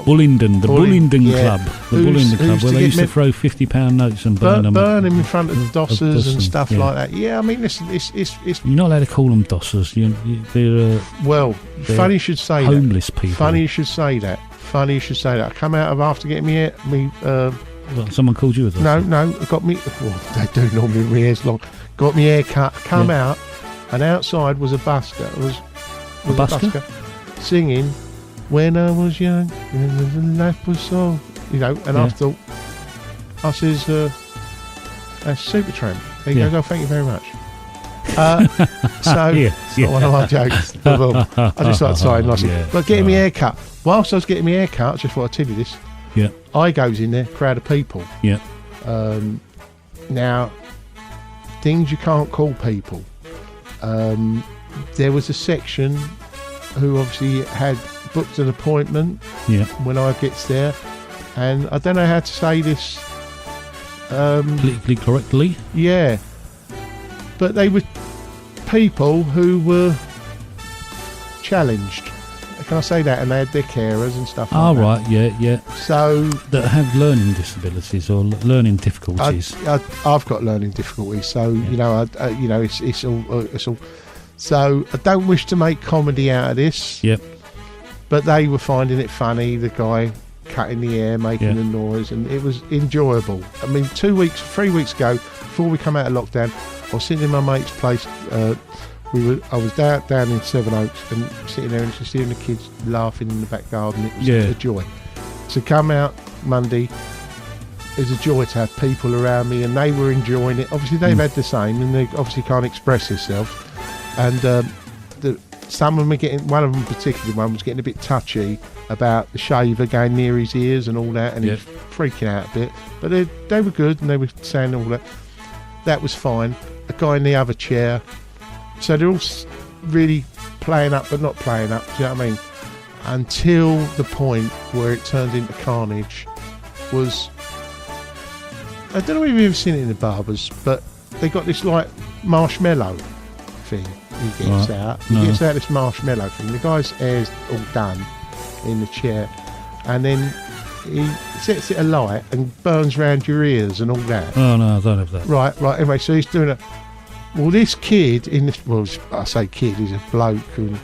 Bullingdon yeah. Club. The Bullingdon Club, where they used to throw £50 notes and burn them in front of dossers and stuff like that. Yeah, I mean, listen, it's you're not allowed to call them dossers. They're funny you should say homeless that. people. Funny you should say that. I come out of after getting me someone called you a dosser? No, got me. Well, they do normally. My hair's long. Got me hair cut. Come out, and outside was a busker. A busker singing. When I was young, and life was so, and I thought, I says, that's Supertramp. He goes, thank you very much. Not one of my jokes. I just like saying nice. But getting my hair cut. Whilst I was getting my hair cut, I just want to tell you this. Yeah. I goes in there, crowd of people. Yeah. Now, things you can't call people. There was a section who obviously had booked an appointment when I gets there, and I don't know how to say this politically correctly. Yeah, but they were people who were challenged. Can I say that? And they had their carers and stuff like that. Right, yeah. So that have learning disabilities or learning difficulties. I've got learning difficulties, so you know, it's all. So I don't wish to make comedy out of this. Yep. But they were finding it funny. The guy cutting the air, making the noise, and it was enjoyable. I mean, 3 weeks ago, before we come out of lockdown, I was sitting in my mate's place. I was down in Sevenoaks and sitting there and just hearing the kids laughing in the back garden. It was a joy. To come out Monday, it was a joy to have people around me, and they were enjoying it. Obviously, they've had the same, and they obviously can't express themselves. And some of them are getting. One of them, particularly one, was getting a bit touchy about the shaver going near his ears and all that, and he was freaking out a bit. But they were good, and they were saying all that. That was fine. A guy in the other chair. So they're all really playing up, but not playing up. Do you know what I mean? Until the point where it turned into carnage was. I don't know if you've ever seen it in the barbers, but they got this like marshmallow thing. He gets out. He gets out this marshmallow thing. The guy's hair's all done in the chair, and then he sets it alight and burns round your ears and all that. Oh no, I don't have that. Right. Anyway, so he's doing it. Well, this kid in this, well, I say kid, he's a bloke, and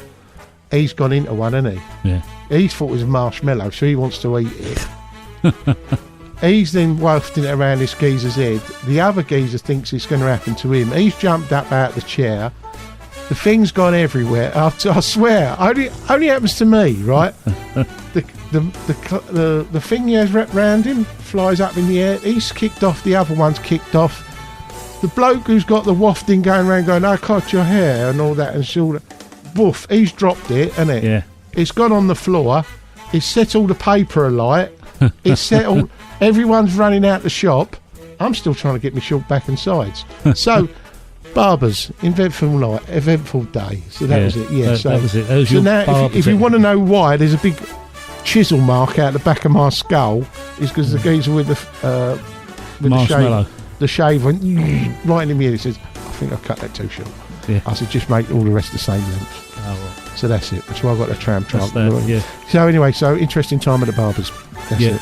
he's gone into one, hasn't he? Yeah. He thought it was a marshmallow, so he wants to eat it. He's then wafting it around this geezer's head. The other geezer thinks it's going to happen to him. He's jumped up out the chair. The thing's gone everywhere. I swear, only happens to me, right? The thing he has wrapped round him flies up in the air. He's kicked off. The other one's kicked off. The bloke who's got the wafting going around going, I cut your hair and all that and all that. Woof, he's dropped it, hasn't it? Yeah. It's gone on the floor. It's set all the paper alight. It's set all... Everyone's running out the shop. I'm still trying to get my short back and sides. So, barbers, eventful day. So that was it. Yeah, that was it. That was so your now, if you want to know why, there's a big chisel mark out the back of my skull. Is because the geezer with the marshmallow. The shave went right in the mirror. He says, I think I've cut that too short. Yeah. I said, just make all the rest the same length. Oh, right. So that's it. That's why I got the tram trunk. Yeah. So anyway, interesting time at the barbers. That's it.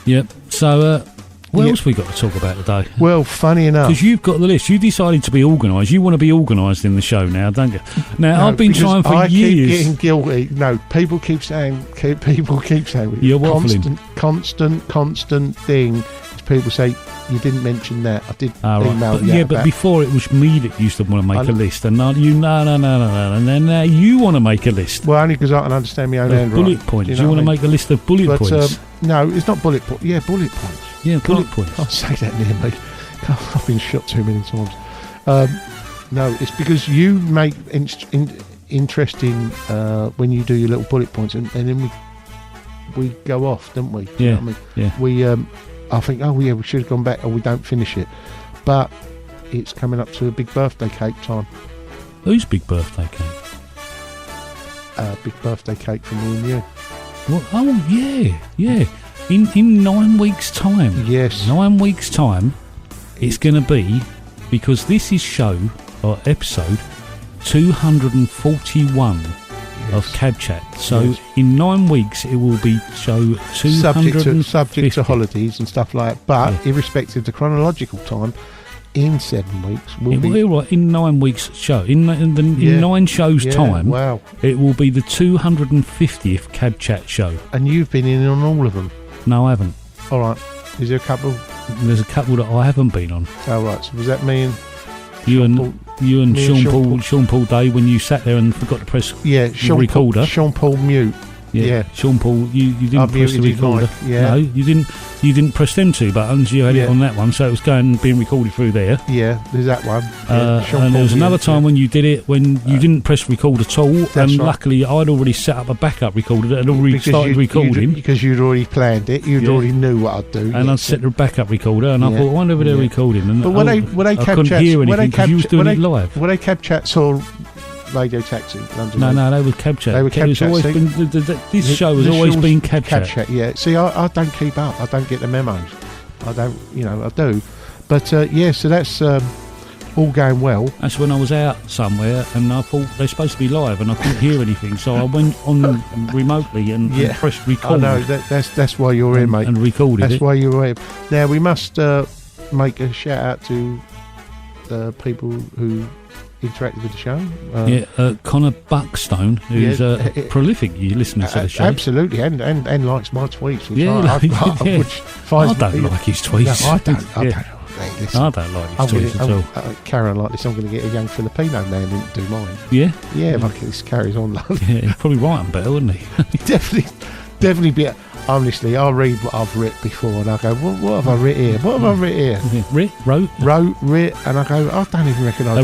Yep. So what else we got to talk about today? Well, funny enough, because you've got the list. You decided to be organised. You want to be organised in the show now, don't you? Now I've been trying for years. I keep getting guilty. No, people keep saying. You're waffling. Constant thing. People say you didn't mention that. I did email you. Yeah, but before it was me that used to want to make a list, and now you no, and then now you want to make a list. Well, only because I can understand my own handwriting. Bullet points. You want to make a list of bullet points? No, it's not bullet points. Yeah, bullet points. Yeah, bullet points. Can't say that near me. I've been shot too many times. No, it's because you make interesting when you do your little bullet points, and then we go off, don't we? Yeah. You know what I mean? I think, we should have gone back, or we don't finish it. But it's coming up to a big birthday cake time. Whose big birthday cake? Big birthday cake for me and you. What? Oh, yeah. In 9 weeks' time. Yes. 9 weeks' time, it's going to be, because this is episode 241. Of Cab Chat. So in 9 weeks it will be show 250. Subject to holidays and stuff like that. But irrespective of the chronological time, in 7 weeks will be right, in 9 weeks show. In 9 shows time. Wow. It will be the 250th Cab Chat show. And you've been in on all of them? No, I haven't. All right. Is there a couple? There's a couple that I haven't been on. Oh right. So was that me and you and Sean Paul Day when you sat there and forgot to press recorder? Sean Paul mute. Yeah. Sean Paul, you didn't press the recorder. No, you didn't press them two buttons. You had it on that one, so it was being recorded through there. Yeah, there's that one. And there was another time when you did it when you didn't press record at all, and luckily I'd already set up a backup recorder that had already started recording. Because you'd already planned it, already knew what I'd do. And I'd set the backup recorder, and I thought, I wonder if they're recording. And but when they I couldn't hear anything because you was doing it live. When they Cab Chat saw Radio Taxi, London. No, they were Cab Chat. They were Cab Chat. This show has always been Cab Chat. Yeah. See, I don't keep up. I don't get the memos. I don't, I do. But, so that's all going well. That's when I was out somewhere and I thought they're supposed to be live and I couldn't hear anything. So I went on remotely and pressed record. I know, that's why you're in, mate. And recorded That's why you're in. Now, we must make a shout out to the people who interacted with the show. Connor Buckstone, who's prolific listener to the show. Absolutely, and likes my tweets. Which I don't like his tweets. No, I don't. Listen, I don't like his tweets at all. Carry on like this, I'm going to get a young Filipino man in to do mine. Yeah? Yeah, if this carries on. Yeah, he'd probably write them better, wouldn't he? Definitely be. Honestly, I'll read what I've writ before and I go, what have I writ here? What have I writ here? Yeah, writ, and I go, I don't even recognise it.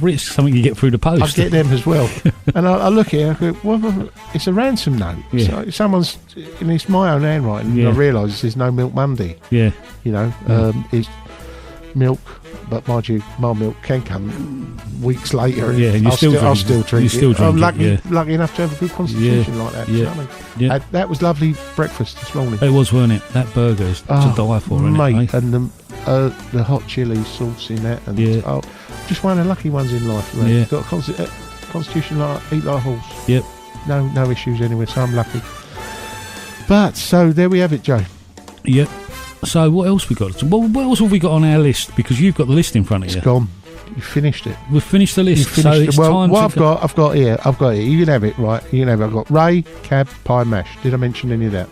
Writ's something you get through the post. I get them as well. And I look here, I go, it's a ransom note. Yeah. Someone's, and it's my own handwriting, and I realise there's no Milk Monday. Yeah. It's milk, but mind you, my milk can come weeks later. Yeah, and I'll still drink it. I'm lucky enough to have a good constitution like that. Yeah. You know what I mean? That was lovely breakfast this morning. It was, weren't it? That burger is to die for, isn't mate, it? And the hot chili sauce in that. And just one of the lucky ones in life. Right? Yeah. Got a constitution eat like a horse. Yep. No issues anyway, so I'm lucky. But, so there we have it, Joe. Yep. So what else we got? What else have we got on our list? Because you've got the list in front of you. It's gone. You finished it. We've finished the list. Time I've got here. You can have it, right? You can have it. I've got Ray, Cab, Pie, Mash. Did I mention any of that?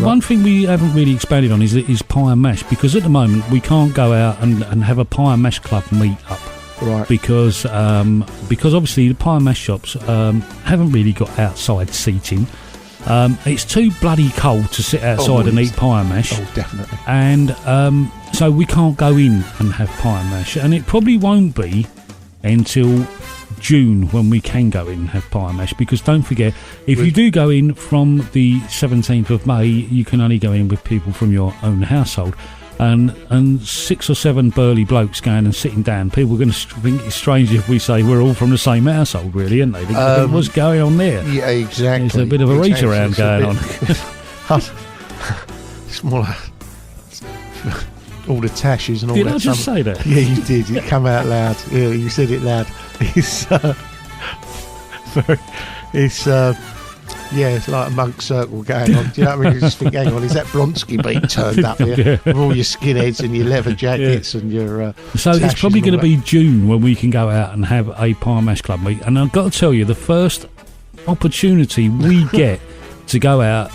One thing we haven't really expanded on is pie and mash, because at the moment we can't go out and have a pie and mash club meet up. Right. Because obviously the pie and mash shops haven't really got outside seating. It's too bloody cold to sit outside and eat pie and mash. Oh, definitely. And so we can't go in and have pie and mash. And it probably won't be until June when we can go in and have pie and mash. Because don't forget, if you do go in from the 17th of May, you can only go in with people from your own household. And 6 or 7 burly blokes going and sitting down, people are going to think it's strange if we say we're all from the same household, really, aren't they? What's going on there? Yeah, exactly. There's a bit of a reach around going on. It's more like all the tashes and all that. Did I just say that? Yeah, you did. It come out loud. Yeah, you said it loud. It's like a monk circle going on. Do you know what I mean? You just think, hang on, is that Blonsky beat turned up here with all your skinheads and your leather jackets and your so it's probably going to be June when we can go out and have a pie and mash club meet. And I've got to tell you, the first opportunity we get to go out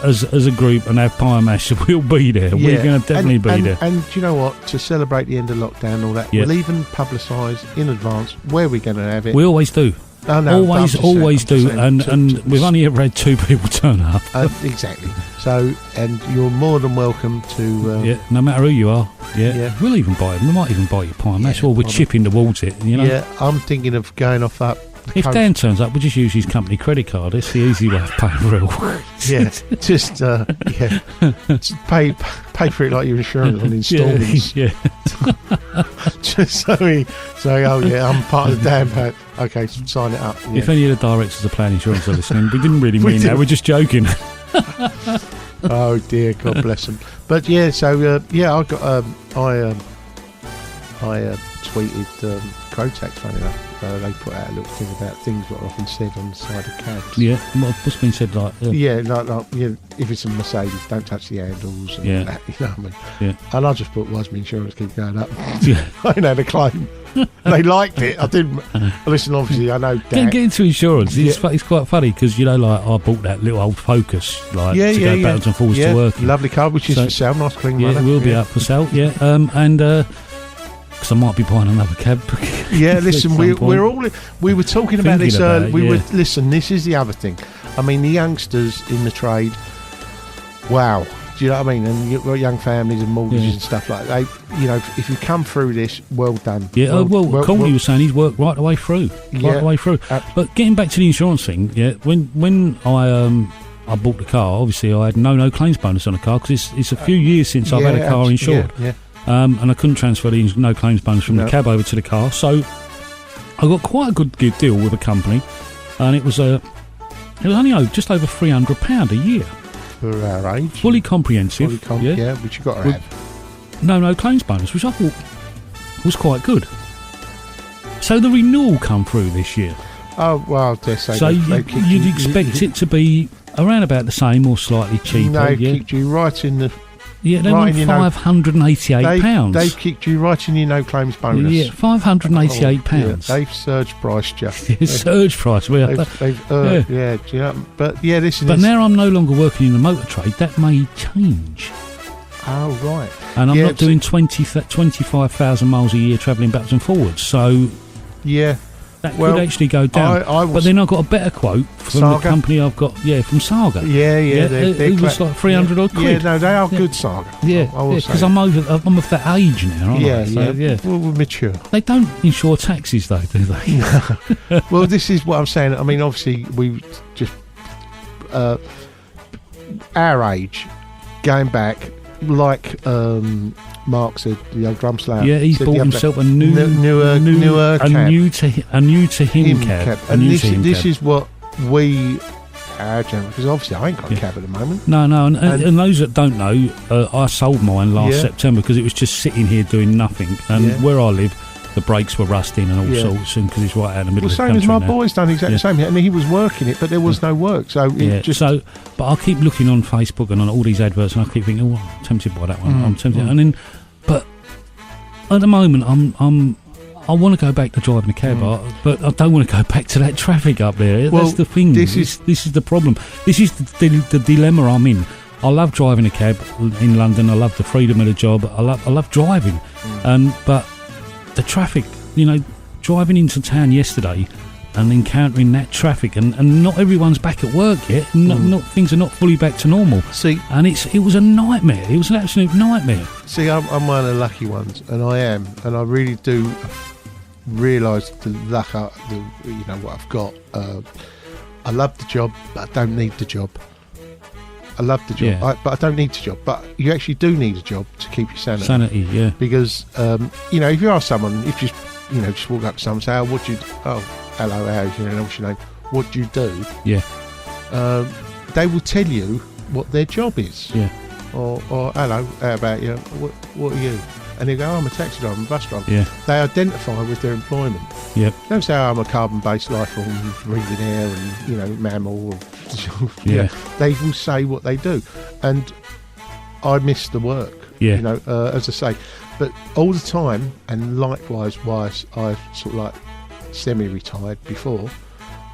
as a group and have pie and mash, we'll be there. Yeah. We're going to definitely be there. And do you know what? To celebrate the end of lockdown and all that, we'll even publicise in advance where we're going to have it. We always do. Oh, no, always do, and we've only ever had 2 people turn up. Exactly. So, and you're more than welcome to. No matter who you are. We'll even buy them. We might even buy you pie and mash, or we're chipping towards it. You know. Yeah, I'm thinking of going off up. If Dan turns up, we'll just use his company credit card. It's the easy way of paying real. Just pay for it like your insurance on instalments. Just so he say, I'm part of the damn pack. Okay, sign it up. Yeah. If any of the directors of Plan Insurance are listening, we didn't really mean that. We're just joking. Oh dear, God bless them. But I got I tweeted Crotax, funny enough. They put out a little thing about things that are often said on the side of cabs. Yeah, what's been said like? If it's a Mercedes, don't touch the handles. And that, you know what I mean? Yeah. And I just put, why's my insurance keep going up? I ain't had a claim. They liked it. I didn't. Listen, obviously, I know. Get into insurance. It's quite funny because I bought that little old Focus, to go backwards and forwards to work. Lovely car, which is for sale. Nice clean. Yeah, it will be up for sale. Yeah, because I might be buying another cab. Yeah, listen, we were talking about this earlier. Listen, this is the other thing. I mean, the youngsters in the trade, wow. Do you know what I mean? And you've got young families and mortgages and stuff like that. If you come through this, well done. Yeah, Courtney was saying he's worked right the way through. But getting back to the insurance thing, when I bought the car, obviously I had no claims bonus on the car because it's a few years since I've had a car insured. And I couldn't transfer the no claims bonus from the cab over to the car. So I got quite a good deal with a company, and it was only just over £300 a year. For our age. Fully comprehensive. Yeah, which you got to have. No claims bonus, which I thought was quite good. So the renewal come through this year. Oh, well, they say so you'd expect it to be around about the same or slightly cheaper. No, kicked you right in the... Yeah, they want £588. They've kicked you right in your no claims bonus. Yeah, £588. Yeah, they've surge priced you. Surge price. But this is... But now I'm no longer working in the motor trade. That may change. Oh, right. And I'm not doing 25,000 miles a year travelling backwards and forwards. So... Yeah. That could actually go down. But then I got a better quote from Saga? the company I've got, from Saga. Yeah. It was like 300 odd quid. Yeah, no, they are good, Saga. Yeah, because I'm of that age now, aren't I? So, Well, we're mature. They don't insure taxis, though, do they? Well, this is what I'm saying. I mean, obviously, we just... our age, going back, like... Mark said, the old Drumslayer. Yeah, he's bought himself a newer cab. A new to him cab. And this is what we, our generation, because obviously I ain't got a cab at the moment. No, and those that don't know, I sold mine last September because it was just sitting here doing nothing. And where I live, the brakes were rusting and all sorts, and because it's right out in the middle of the country. Same as my boy's done exactly the same, and he was working it, but there was no work. So but I keep looking on Facebook and on all these adverts, and I keep thinking, oh, I'm tempted by that one. I'm tempted, and then, but at the moment, I want to go back to driving a cab, but I don't want to go back to that traffic up there. That's the thing. This is the problem. This is the dilemma I'm in. I love driving a cab in London. I love the freedom of the job. I love driving, but the traffic, driving into town yesterday and encountering that traffic, and not everyone's back at work yet. Not things are not fully back to normal. See, and it was a nightmare. It was an absolute nightmare. See, I'm one of the lucky ones, and I am, and I really do realise the luck, what I've got. I love the job, but I don't need the job. I love the job, but I don't need the job. But you actually do need a job to keep your sanity. Sanity, yeah. Because if you ask someone, if you just walk up to someone and say, "Oh, hello, how's your name? What's your name? What do you do?" Yeah. They will tell you what their job is. Yeah. Or hello, how about you? What are you? And they go, I'm a taxi driver, I'm a bus driver. Yeah. They identify with their employment. Yep. They don't say, I'm a carbon-based life form, breathing air and, mammal. Yeah. They will say what they do. And I miss the work, as I say. But all the time, and likewise why I've sort of like semi-retired before,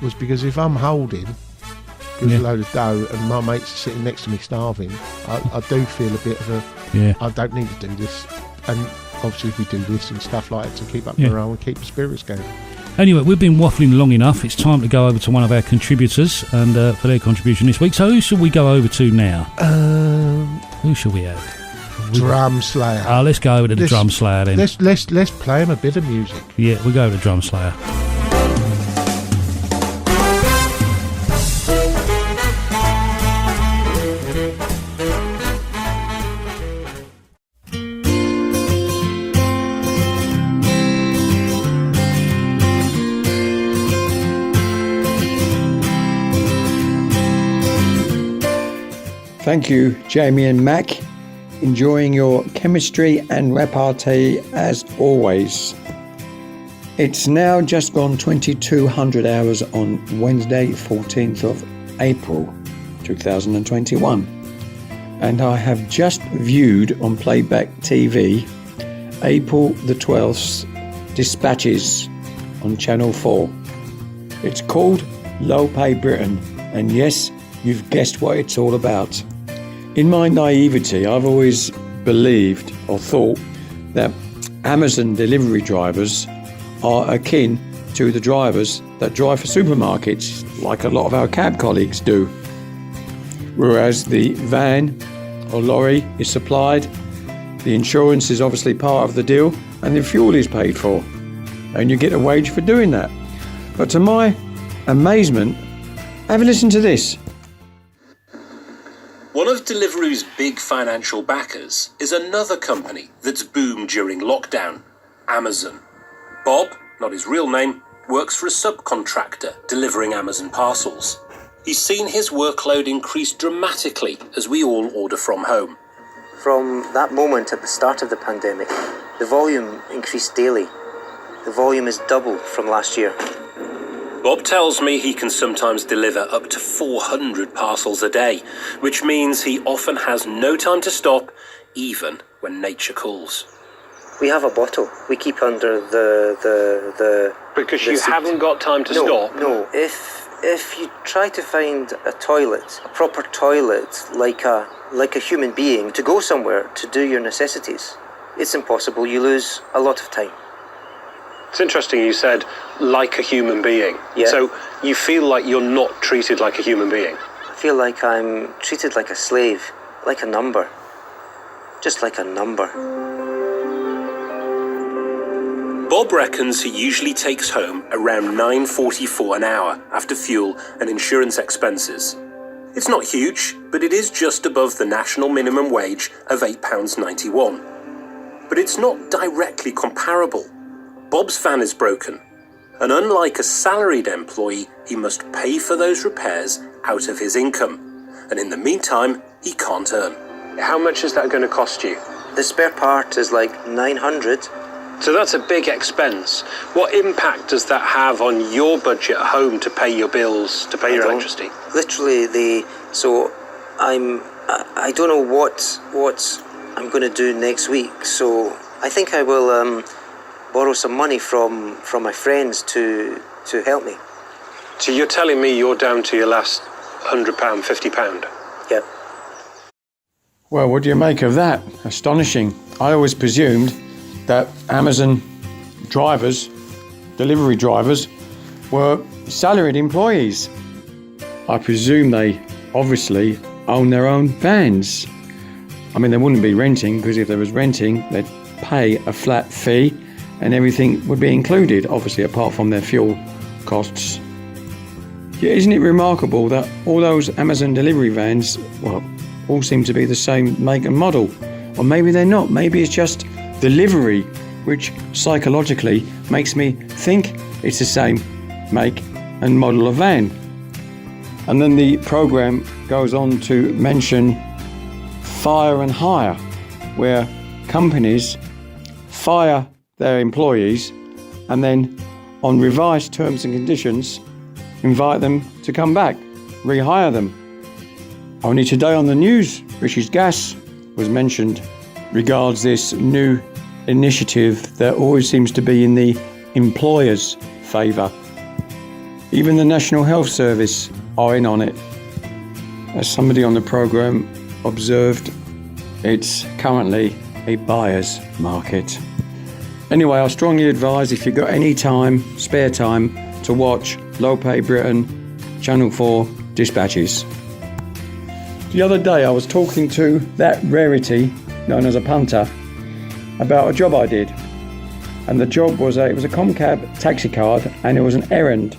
was because if I'm holding a load of dough and my mates are sitting next to me starving, I do feel a bit of I don't need to do this. And obviously we do this and stuff like that to keep up the morale and keep the spirits going. Anyway, we've been waffling long enough. It's time to go over to one of our contributors and for their contribution this week. So who should we go over to now? Who should we have? Drumslayer. Let's go over to the Drumslayer then. Let's play him a bit of music. Yeah, we'll go over to Drumslayer. Thank you, Jamie and Mac. Enjoying your chemistry and repartee as always. It's now just gone 2200 hours on Wednesday, 14th of April 2021. And I have just viewed on playback TV April the 12th's Dispatches on Channel 4. It's called Low Pay Britain, and yes, you've guessed what it's all about. In my naivety, I've always believed or thought that Amazon delivery drivers are akin to the drivers that drive for supermarkets, like a lot of our cab colleagues do. Whereas the van or lorry is supplied, the insurance is obviously part of the deal, and the fuel is paid for, and you get a wage for doing that. But to my amazement, have a listen to this. One of Deliveroo's big financial backers is another company that's boomed during lockdown, Amazon. Bob, not his real name, works for a subcontractor delivering Amazon parcels. He's seen his workload increase dramatically as we all order from home. From that moment at the start of the pandemic, the volume increased daily. The volume is double from last year. Bob tells me he can sometimes deliver up to 400 parcels a day, which means he often has no time to stop, even when nature calls. We have a bottle we keep under the Because the you seat. haven't got time to stop? No, if you try to find a toilet, a proper toilet, like a human being, to go somewhere to do your necessities, it's impossible. You lose a lot of time. It's interesting you said, like a human being. Yeah. So you feel like you're not treated like a human being? I feel like I'm treated like a slave, like a number. Just like a number. Bob reckons he usually takes home around $9.44 an hour after fuel and insurance expenses. It's not huge, but it is just above the national minimum wage of £8.91. But it's not directly comparable. Bob's van is broken, and unlike a salaried employee, he must pay for those repairs out of his income. And in the meantime, he can't earn. How much is that going to cost you? The spare part is like 900. So that's a big expense. What impact does that have on your budget at home to pay your bills, to pay your electricity? Literally, so I don't know what I'm going to do next week. So I think I will borrow some money from my friends to help me. So you're telling me you're down to your last £100, £50? Yep. Well, what do you make of that? Astonishing. I always presumed that Amazon drivers, delivery drivers, were salaried employees. I presume they obviously own their own vans. I mean, they wouldn't be renting, because if there was renting, they'd pay a flat fee and everything would be included, obviously apart from their fuel costs. Yeah, isn't it remarkable that all those Amazon delivery vans, well, all seem to be the same make and model? Or maybe they're not. Maybe it's just delivery, which psychologically makes me think it's the same make and model of van. And then the program goes on to mention fire and hire, where companies fire their employees and then on revised terms and conditions invite them to come back, rehire them. Only today on the news, British Gas was mentioned regards this new initiative that always seems to be in the employer's favour. Even the National Health Service are in on it. As somebody on the programme observed, it's currently a buyer's market. Anyway, I strongly advise, if you've got any time, spare time, to watch Low Pay Britain, Channel 4 Dispatches. The other day I was talking to that rarity known as a punter about a job I did, and the job was it was a Comcab taxi card, and it was an errand.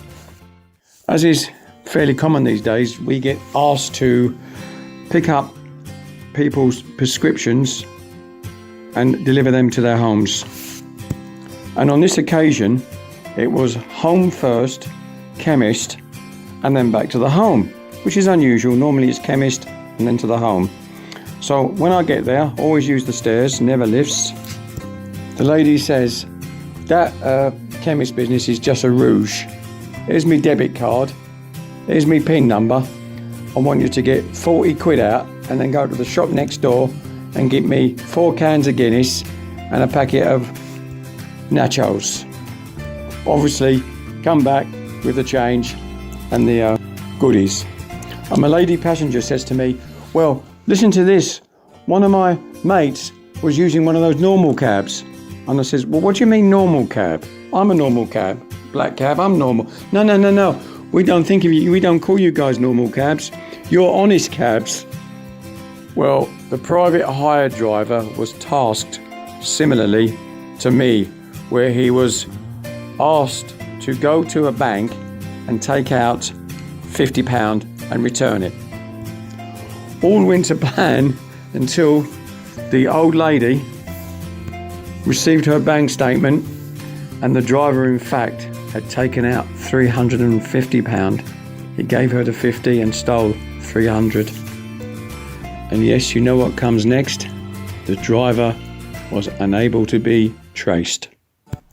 As is fairly common these days, we get asked to pick up people's prescriptions and deliver them to their homes. And on this occasion, it was home first, chemist, and then back to the home, which is unusual. Normally it's chemist and then to the home. So when I get there, always use the stairs, never lifts. The lady says, that chemist business is just a rouge. Here's me debit card, here's me PIN number. I want you to get 40 quid out and then go to the shop next door and get me 4 cans of Guinness and a packet of nachos. Obviously, come back with the change and the goodies. And my lady passenger says to me, well, listen to this. One of my mates was using one of those normal cabs. And I says, well, what do you mean normal cab? I'm a normal cab. Black cab, I'm normal. No. We don't think of you. We don't call you guys normal cabs. You're honest cabs. Well, the private hire driver was tasked similarly to me, where he was asked to go to a bank and take out £50 and return it. All went to plan until the old lady received her bank statement, and the driver in fact had taken out £350. He gave her the 50 and stole 300. And yes, you know what comes next? The driver was unable to be traced.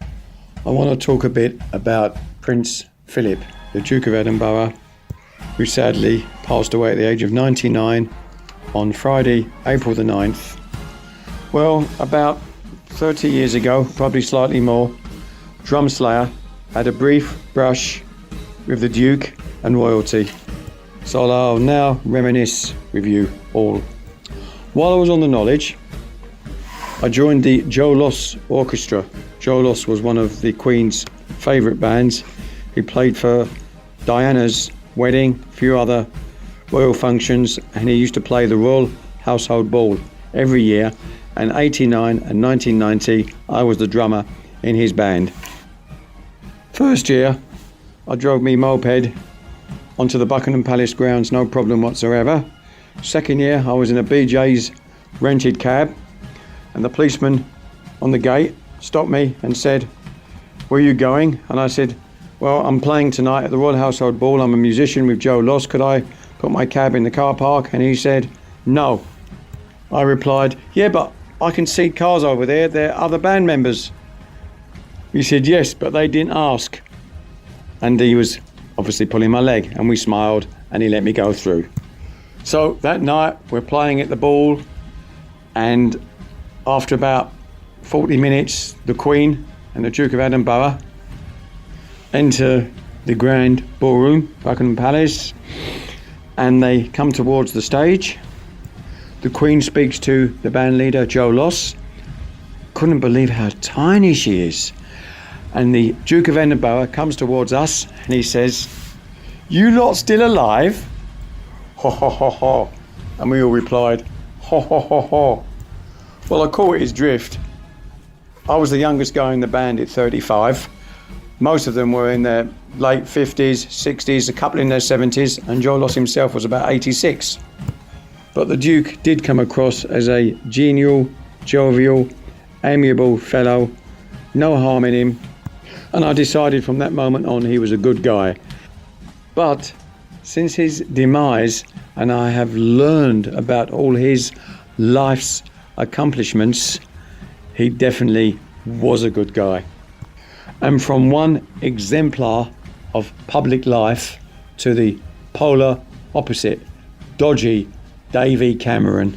I want to talk a bit about Prince Philip, the Duke of Edinburgh, who sadly passed away at the age of 99 on Friday, April the 9th. Well, about 30 years ago, probably slightly more, Drumslayer had a brief brush with the Duke and royalty. So I'll now reminisce with you all. While I was on the knowledge, I joined the Joe Loss Orchestra. Joe Loss was one of the Queen's favourite bands. He played for Diana's wedding, a few other royal functions, and he used to play the Royal Household Ball every year. And 89 and 1990, I was the drummer in his band. First year, I drove me moped onto the Buckingham Palace grounds, no problem whatsoever. Second year, I was in a BJ's rented cab, and the policeman on the gate stopped me and said, "Where are you going?" And I said, "Well, I'm playing tonight at the Royal Household Ball. I'm a musician with Joe Loss. Could I put my cab in the car park?" And he said, "No." I replied, "Yeah, but I can see cars over there. They're other band members." He said, "Yes, but they didn't ask." And he was obviously pulling my leg, and we smiled, and he let me go through. So that night we're playing at the ball, and after about 40 minutes, the Queen and the Duke of Edinburgh enter the grand ballroom, Buckingham Palace, and they come towards the stage. The Queen speaks to the band leader, Joe Loss. Couldn't believe how tiny she is. And the Duke of Edinburgh comes towards us and he says, "You lot still alive?" Ho ho ho ho. And we all replied, ho ho ho ho. Well, I caught his drift. I was the youngest guy in the band at 35. Most of them were in their late 50s, 60s, a couple in their 70s, and Joe Loss himself was about 86. But the Duke did come across as a genial, jovial, amiable fellow, no harm in him, and I decided from that moment on he was a good guy. But since his demise, and I have learned about all his life's accomplishments, he definitely was a good guy. And from one exemplar of public life to the polar opposite, dodgy Davy Cameron,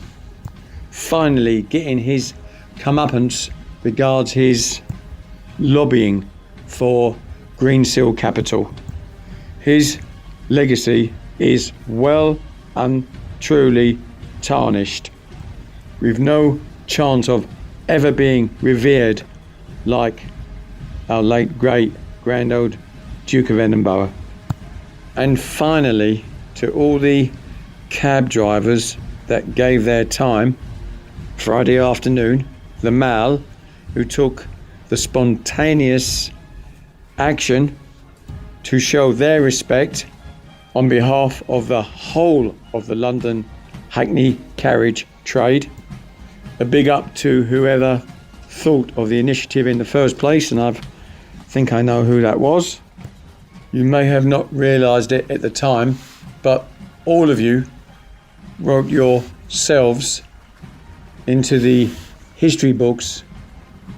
finally getting his comeuppance regards his lobbying for Green Seal Capital. His legacy is well and truly tarnished, with no chance of ever being revered like our late great grand old Duke of Edinburgh. And finally, to all the cab drivers that gave their time Friday afternoon, the Mall, who took the spontaneous action to show their respect on behalf of the whole of the London hackney carriage trade. A big up to whoever thought of the initiative in the first place, and I think I know who that was. You may have not realised it at the time, but all of you wrote yourselves into the history books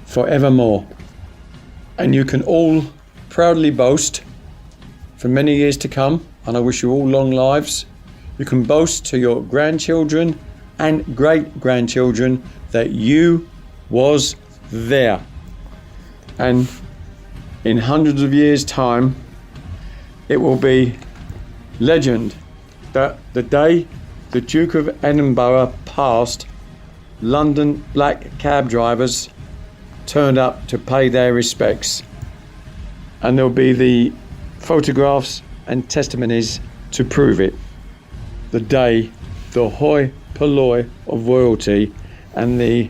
forevermore. And you can all proudly boast for many years to come, and I wish you all long lives. You can boast to your grandchildren and great-grandchildren that you was there. And in hundreds of years' time, it will be legend that the day the Duke of Edinburgh passed, London black cab drivers turned up to pay their respects. And there'll be the photographs and testimonies to prove it. The day the hoi polloi of royalty and the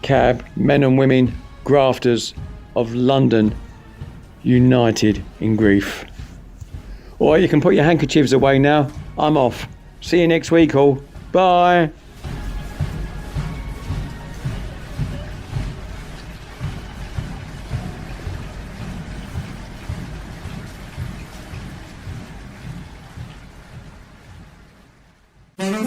cab men and women grafters of London united in grief. Or you can put your handkerchiefs away now. I'm off. See you next week all. Bye. Around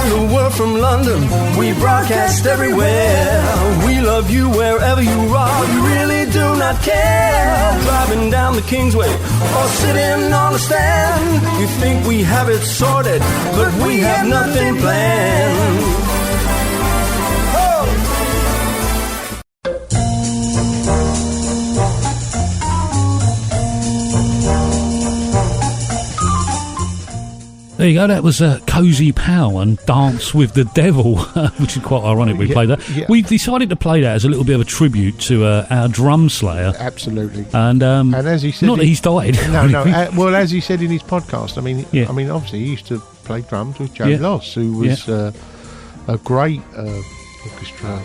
the world from London, we broadcast everywhere. We love you wherever you are, we really do not care. Driving down the Kingsway or sitting on a stand, you think we have it sorted, but we have nothing planned. There you go, that was Cozy Powell and Dance with the Devil, which is quite ironic we played that. Yeah. We decided to play that as a little bit of a tribute to our Drumslayer. Absolutely. And as he said... Not that he's died. No. Well, as he said in his podcast, I mean, obviously he used to play drums with Joe Loss, who was a great orchestra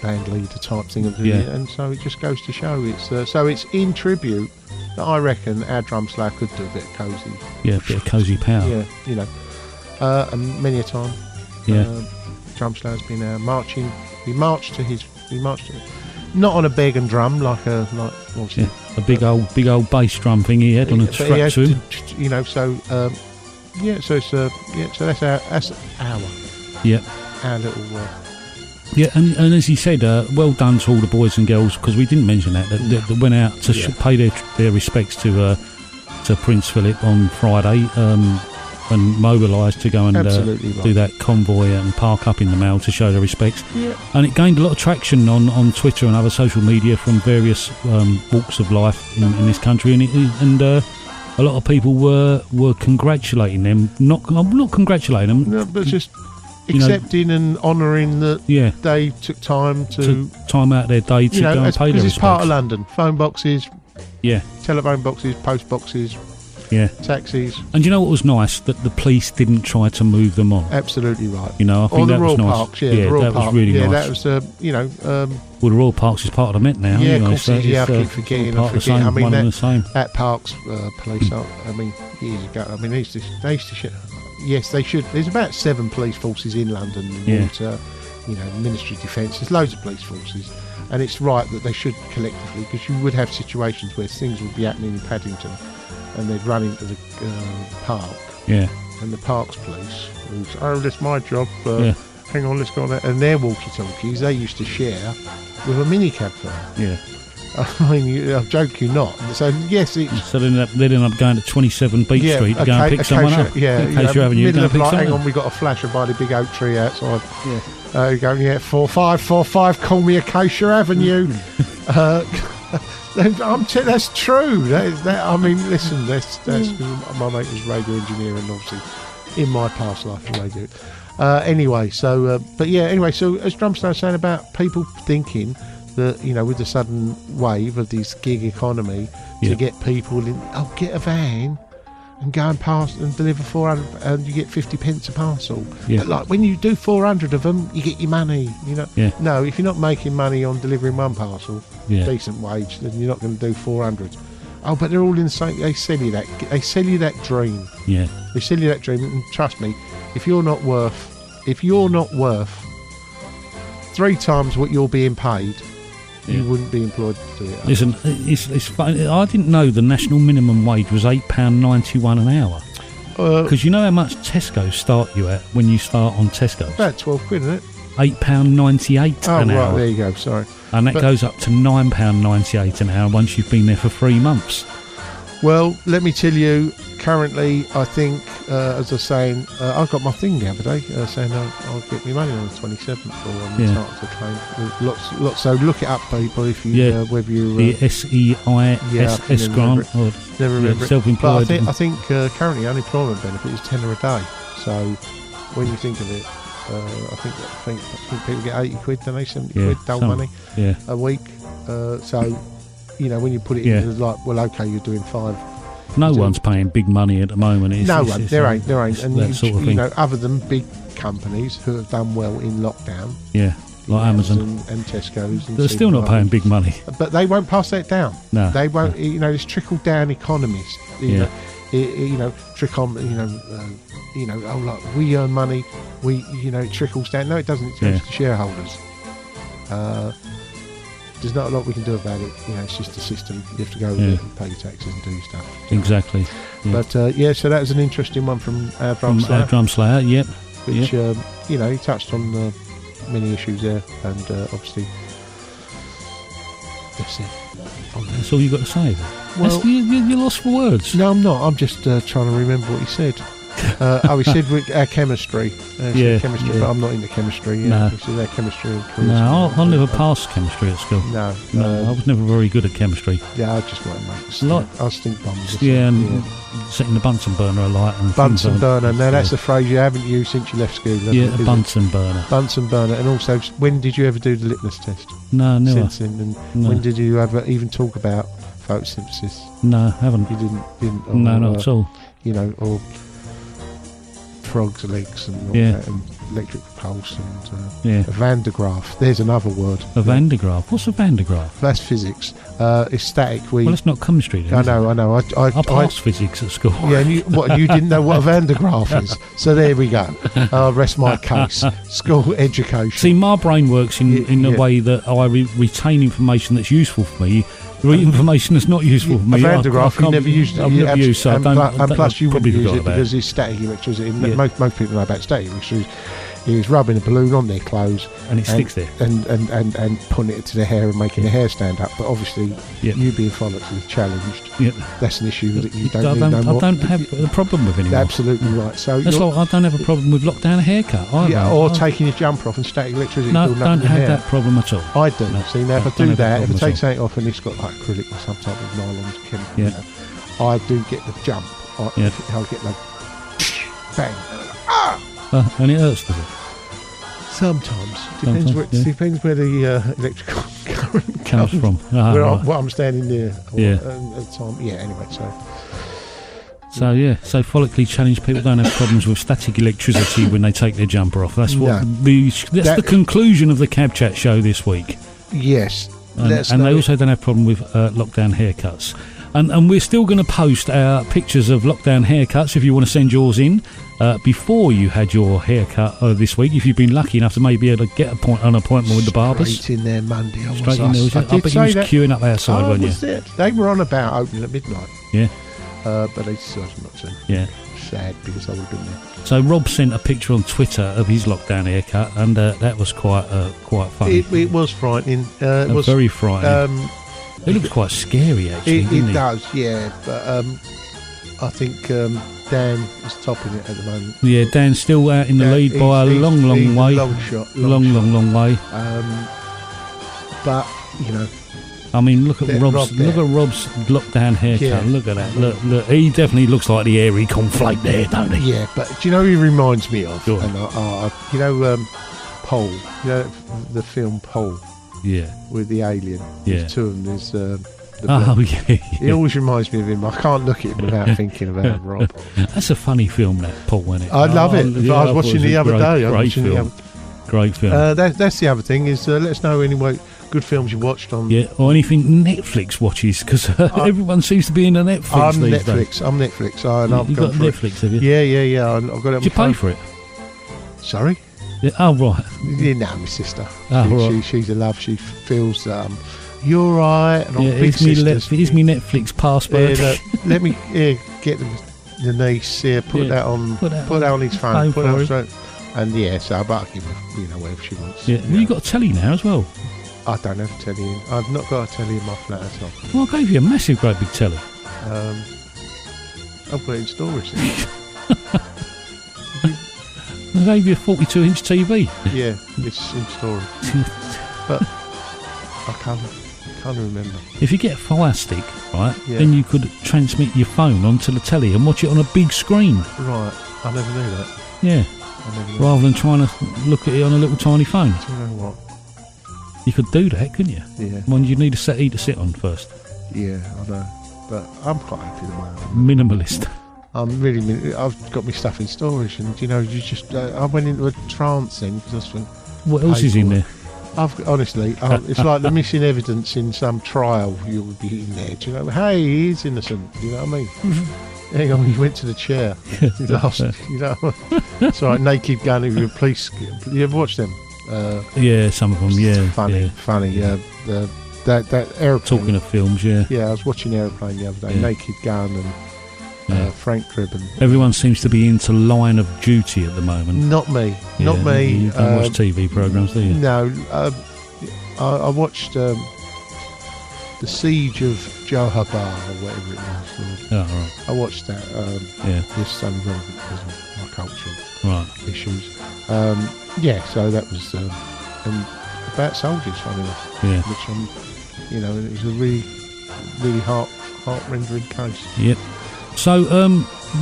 band leader type thing. And so it just goes to show it's in tribute that I reckon our Drumslayer could do a bit of Cozy. Yeah, a bit of Cozy Power. Yeah, you know. And many a time. Drumslayer's been marching. He marched to not on a beg and drum like obviously a big old bass drum thing he had on a strap to him. You know, so so that's our little. Yeah, and as he said, well done to all the boys and girls, because we didn't mention that went out to pay their respects to Prince Philip on Friday and mobilised to go and do that convoy and park up in the Mall to show their respects. Yeah. And it gained a lot of traction on Twitter and other social media from various walks of life in this country, and a lot of people were congratulating them. Not congratulating them. No, but just accepting and honouring that they took time to time out their day to go and pay their respects. It's part of London. Phone boxes, Yeah. Telephone boxes, post boxes, yeah, taxis. And you know what was nice? That the police didn't try to move them on. Absolutely right. You know, I think the that Royal was nice. Parks, the Royal that Park. was really nice. That was, well, the Royal Parks is part of the Met now. Yeah, anyway, of course so it is. I keep forgetting. I mean, that Parks police. I mean, years ago. I mean, they used to. Yes, they should. There's about 7 police forces in London. Water, Ministry of Defence. There's loads of police forces, and it's right that they should collectively, because you would have situations where things would be happening in Paddington, and they'd run into the park. Yeah. And the Parks police, that's my job. Hang on, let's go on that. And their walkie-talkies, they used to share with a minicab firm. Yeah. I mean, I joke you not. So yes, so they'd end up going to 27 Beach Street to go and pick someone up. Yeah, in case you're having you go and pick someone hang on, we got a flasher by the big oak tree outside. Yeah. You go, 4545, call me Acacia Avenue. That's true. I mean, listen, that's my mate was radio engineer, and obviously in my past life a radio. Anyway, so as Drumslayer saying about people thinking that, with the sudden wave of this gig economy, to get people in, get a van and go and pass and deliver 400, and you get 50 pence a parcel. Yeah. But like when you do 400 of them, you get your money. Yeah. No, if you're not making money on delivering one parcel, decent wage, then you're not going to do 400. Oh, but they're all in the same. They sell you that. They sell you that dream. Yeah. They sell you that dream, and trust me, if you're not worth 3 times what you're being paid, you wouldn't be employed to do it. Listen, it's funny. I didn't know the national minimum wage was £8.91 an hour. Because you know how much Tesco start you at when you start on Tesco? About 12 quid, isn't it? £8.98 an hour. Right, there you go, sorry. And that goes up to £9.98 an hour once you've been there for 3 months. Well, let me tell you, currently, I think, as I was saying, I got my thing the other day saying I'll get me money on the 27th for starting to claim. There's lots. So look it up, people, if you whether you the SEISS grant or never remember self-employed. But I think currently unemployment benefit is £10 a day. So when you think of it, I think people get 80 quid, don't they? 70 quid, dole money a week. So. When you put it in, it's like, well, okay, you're doing 5. No one's paying big money at the moment. There ain't. And that sort of thing. Other than big companies who have done well in lockdown. Yeah, like Amazon and Tesco's. And they're still not paying big money. But they won't pass that down. No. They won't, it's trickle-down economies. Trickle, like, we earn money, it trickles down. No, it doesn't. It goes to shareholders. there's not a lot we can do about it. It's just a system. You have to go with it and pay your taxes and do your stuff. Exactly. Yeah. But so that was an interesting one from our Drumslayer. Drumslayer, yep. Which he touched on many issues there, and obviously that's it. That's all you got to say. Well, you're lost for words. No, I'm not. I'm just trying to remember what he said. He said our chemistry. Chemistry, but I'm not into chemistry. No. He said our chemistry. No, I never passed chemistry at school. No, I was never very good at chemistry. Yeah, I just won't make I stink bums. And setting the Bunsen burner alight. And Bunsen burner. Now that's a phrase you haven't used since you left school. Yeah, a Bunsen burner. Bunsen burner. And also, when did you ever do the litmus test? No, never. Since then, and when did you ever even talk about photosynthesis? No, haven't. You didn't. Or, no, not at all. Or frogs' legs and all that, and electric pulse and a Van de Graaff. There's another word. A Van de Graaff. What's a Van de Graaff? That's physics. It's static. Well, it's not chemistry. Then, I know. I passed physics at school. Yeah, and you didn't know what a Van de Graaff is. So there we go. I'll rest my case. School education. See, my brain works in the way that I retain information that's useful for me. Information that's not useful for me. A Van de Graaff, you never used it. I've never used, so and plus you wouldn't use it because it. it's static electricity. Most people know about static electricity. Is rubbing a balloon on their clothes and it sticks there, and putting it to their hair and making the hair stand up. But obviously, you being follically challenged, that's an issue that you don't need no more. I don't have a problem with anymore. Absolutely right. So that's like I don't have a problem with lockdown haircut either. Or taking your jumper off and static electricity. No, don't have that problem at all. I do. See, now if I do that, if I take something off and it's got like acrylic or some type of nylon chemical, I do get the jump. I'll get the bang. And it hurts, does it? Sometimes. Depends where the electrical current comes from. What I'm standing there at the time. Yeah, anyway, So follically challenged people don't have problems with static electricity when they take their jumper off. That's what the conclusion of the Cab Chat show this week. Yes. And they also don't have problem with lockdown haircuts. And we're still going to post our pictures of lockdown haircuts if you want to send yours in before you had your haircut this week. If you've been lucky enough to maybe be able to get an appointment with the barbers. Straight in there Monday. I bet you was queuing up outside, weren't you? They were on about opening at midnight. Yeah. But they decided not to. Yeah. Sad because I would have been there. So Rob sent a picture on Twitter of his lockdown haircut, and that was quite funny. It was frightening. It was very frightening. It looks quite scary, actually. It does, yeah. But I think Dan is topping it at the moment. Yeah, Dan's still out in the lead by a long way. Long shot. Long way. But I mean, look at Rob's lockdown haircut. Yeah. Look at that. Look. He definitely looks like the airy conflate there, don't he? Yeah, but do you know who he reminds me of? Sure. And Pole. The film Pole. Yeah. With the alien. Yeah. There's two of them. There's yeah. He always reminds me of him. I can't look at him without thinking about Rob. That's a funny film, that Paul, isn't it? I love it. I was watching the other day. Great film. That's the other thing is let us know anyway good films you watched on. Yeah, or anything Netflix watches because everyone seems to be in a Netflix these days. I'm Netflix. You've got Netflix, have you? Yeah. I've got it. Did you pay for it? Sorry. Yeah, oh right. Yeah, no, my sister. Right. She's a love. She feels you're right. And here's me Netflix password. Let me get the niece. Put that on. Put that on his phone. And so I'll give her whatever she wants. Yeah. Well, you got a telly now as well. I don't have a telly. I've not got a telly in my flat at all. Well, I gave you a massive, great big telly. I've got it in storage. I gave you a 42-inch TV. Yeah, it's in storage. But I can't remember. If you get a Fire Stick, right, then you could transmit your phone onto the telly and watch it on a big screen. Right, I never knew that. Yeah. Rather than trying to look at it on a little tiny phone. Do you know what? You could do that, couldn't you? Yeah. Well, you'd need a settee to sit on first. Yeah, I know. But I'm quite happy the way I am. Minimalist. I'm really. I've got my stuff in storage, and you just. I went into a trance then because I went. What else is in there? Honestly, it's like the missing evidence in some trial. You would be in there. Do you know? Hey, he's innocent. You know what I mean? Hang on, he went to the chair. He lost. You know. It's all right. Naked Gun with a police. You ever watched them? Yeah, some of them. Yeah, funny. Yeah. The that Aeroplane. Talking of films, yeah. Yeah, I was watching Aeroplane the other day. Naked Gun and Frank Dribben. Everyone seems to be into Line of Duty at the moment. Not me. Not me. You don't watch TV programmes, do you? No. I watched The Siege of Johabar, or whatever it was. Oh, right. I watched that. This only relevant because of my cultural issues. So that was and about soldiers, funny enough. Yeah. Which it was a really, really heart-rendering case. Yep. So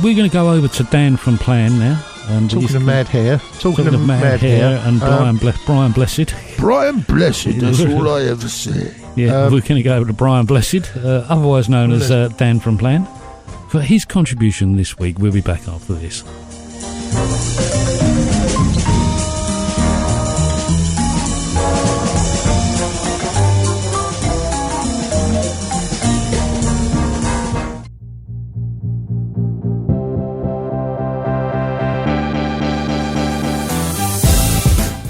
we're going to go over to Dan from Plan now. Talking of Mad Hair. Talking of Mad Hair and Brian Blessed. Brian Blessed, that's all I ever say. Yeah, we're going to go over to Brian Blessed, otherwise known as Dan from Plan, for his contribution this week. We'll be back after this.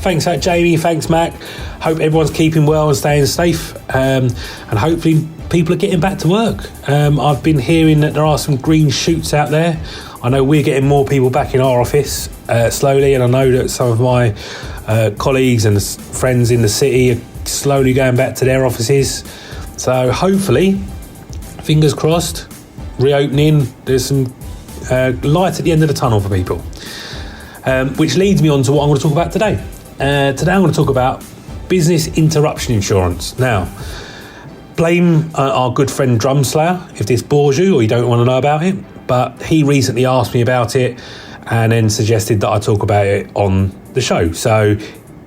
Thanks, Jamie. Thanks, Mac. Hope everyone's keeping well and staying safe. And hopefully people are getting back to work. I've been hearing that there are some green shoots out there. I know we're getting more people back in our office slowly, and I know that some of my colleagues and friends in the city are slowly going back to their offices. So hopefully, fingers crossed, reopening, there's some light at the end of the tunnel for people. Which leads me on to what I'm going to talk about today. Today I'm going to talk about business interruption insurance. Now, blame our good friend Drumslayer if this bores you or you don't want to know about it, but he recently asked me about it and then suggested that I talk about it on the show. So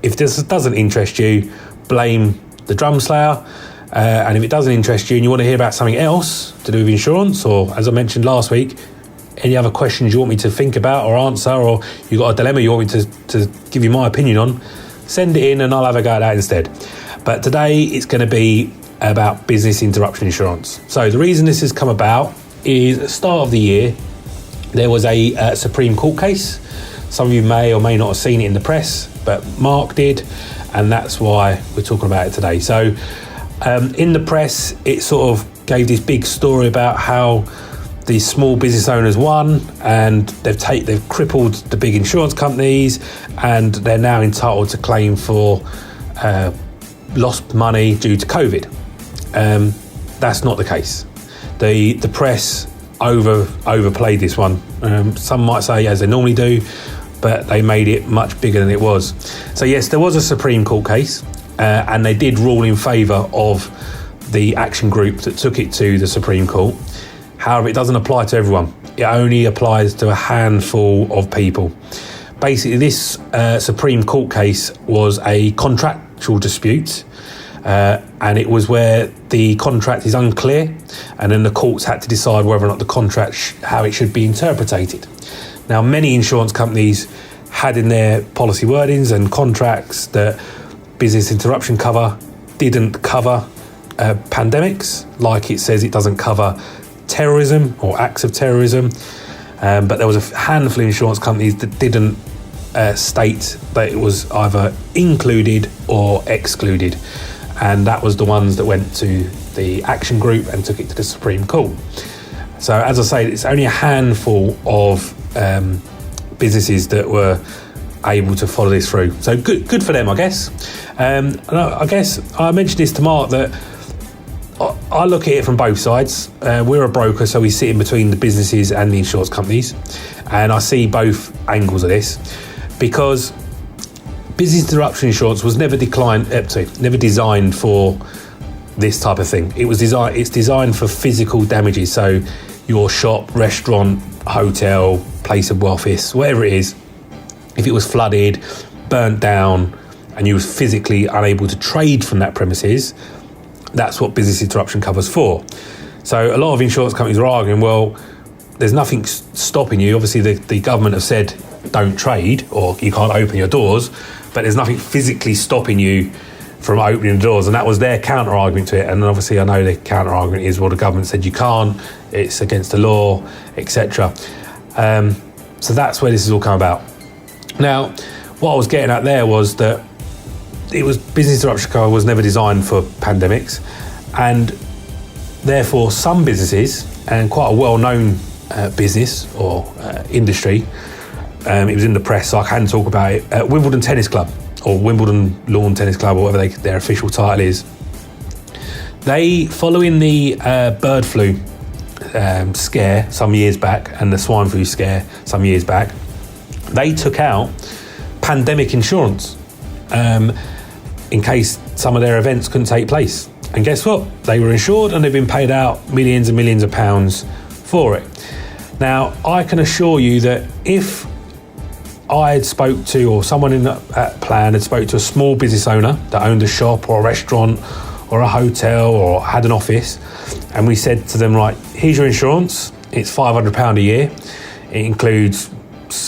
if this doesn't interest you, blame the Drumslayer. And if it doesn't interest you and you want to hear about something else to do with insurance, or as I mentioned last week, any other questions you want me to think about or answer, or you've got a dilemma you want me to give you my opinion on, send it in and I'll have a go at that instead. But today it's going to be about business interruption insurance. So the reason this has come about is at the start of the year, there was a Supreme Court case. Some of you may or may not have seen it in the press, but Mark did, and that's why we're talking about it today. So in the press, it sort of gave this big story about how these small business owners won, and they've crippled the big insurance companies, and they're now entitled to claim for lost money due to COVID. That's not the case. The press overplayed this one. Some might say, as they normally do, but they made it much bigger than it was. So yes, there was a Supreme Court case, and they did rule in favour of the action group that took it to the Supreme Court. However, it doesn't apply to everyone. It only applies to a handful of people. Basically, this Supreme Court case was a contractual dispute, and it was where the contract is unclear, and then the courts had to decide whether or not the contract, how it should be interpreted. Now, many insurance companies had in their policy wordings and contracts that business interruption cover didn't cover pandemics, like it says it doesn't cover terrorism or acts of terrorism, but there was a handful of insurance companies that didn't state that it was either included or excluded, and that was the ones that went to the action group and took it to the Supreme Court. So as I say, it's only a handful of businesses that were able to follow this through, so good for them, I guess. And I guess I mentioned this to Mark, that I look at it from both sides. We're a broker, so we sit in between the businesses and the insurance companies, and I see both angles of this, because business interruption insurance was never designed for this type of thing. It's designed for physical damages, so your shop, restaurant, hotel, place of office, whatever it is, if it was flooded, burnt down, and you were physically unable to trade from that premises, that's what business interruption covers for. So a lot of insurance companies are arguing, well, there's nothing stopping you. Obviously, the government have said don't trade or you can't open your doors, but there's nothing physically stopping you from opening the doors. And that was their counter-argument to it. And obviously, I know the counter-argument is, well, the government said you can't, it's against the law, etc. So that's where this has all come about. Now, what I was getting at there was that business interruption cover was never designed for pandemics, and therefore some businesses, and quite a well-known business or industry, it was in the press, so I can talk about it. Wimbledon Tennis Club, or Wimbledon Lawn Tennis Club, or whatever their official title is. They, following the bird flu scare some years back and the swine flu scare some years back, they took out pandemic insurance in case some of their events couldn't take place. And guess what? They were insured and they've been paid out millions and millions of pounds for it. Now, I can assure you that if I had spoke to, or someone at Plan had spoke to a small business owner that owned a shop or a restaurant or a hotel or had an office, and we said to them, right, here's your insurance, it's £500 a year, it includes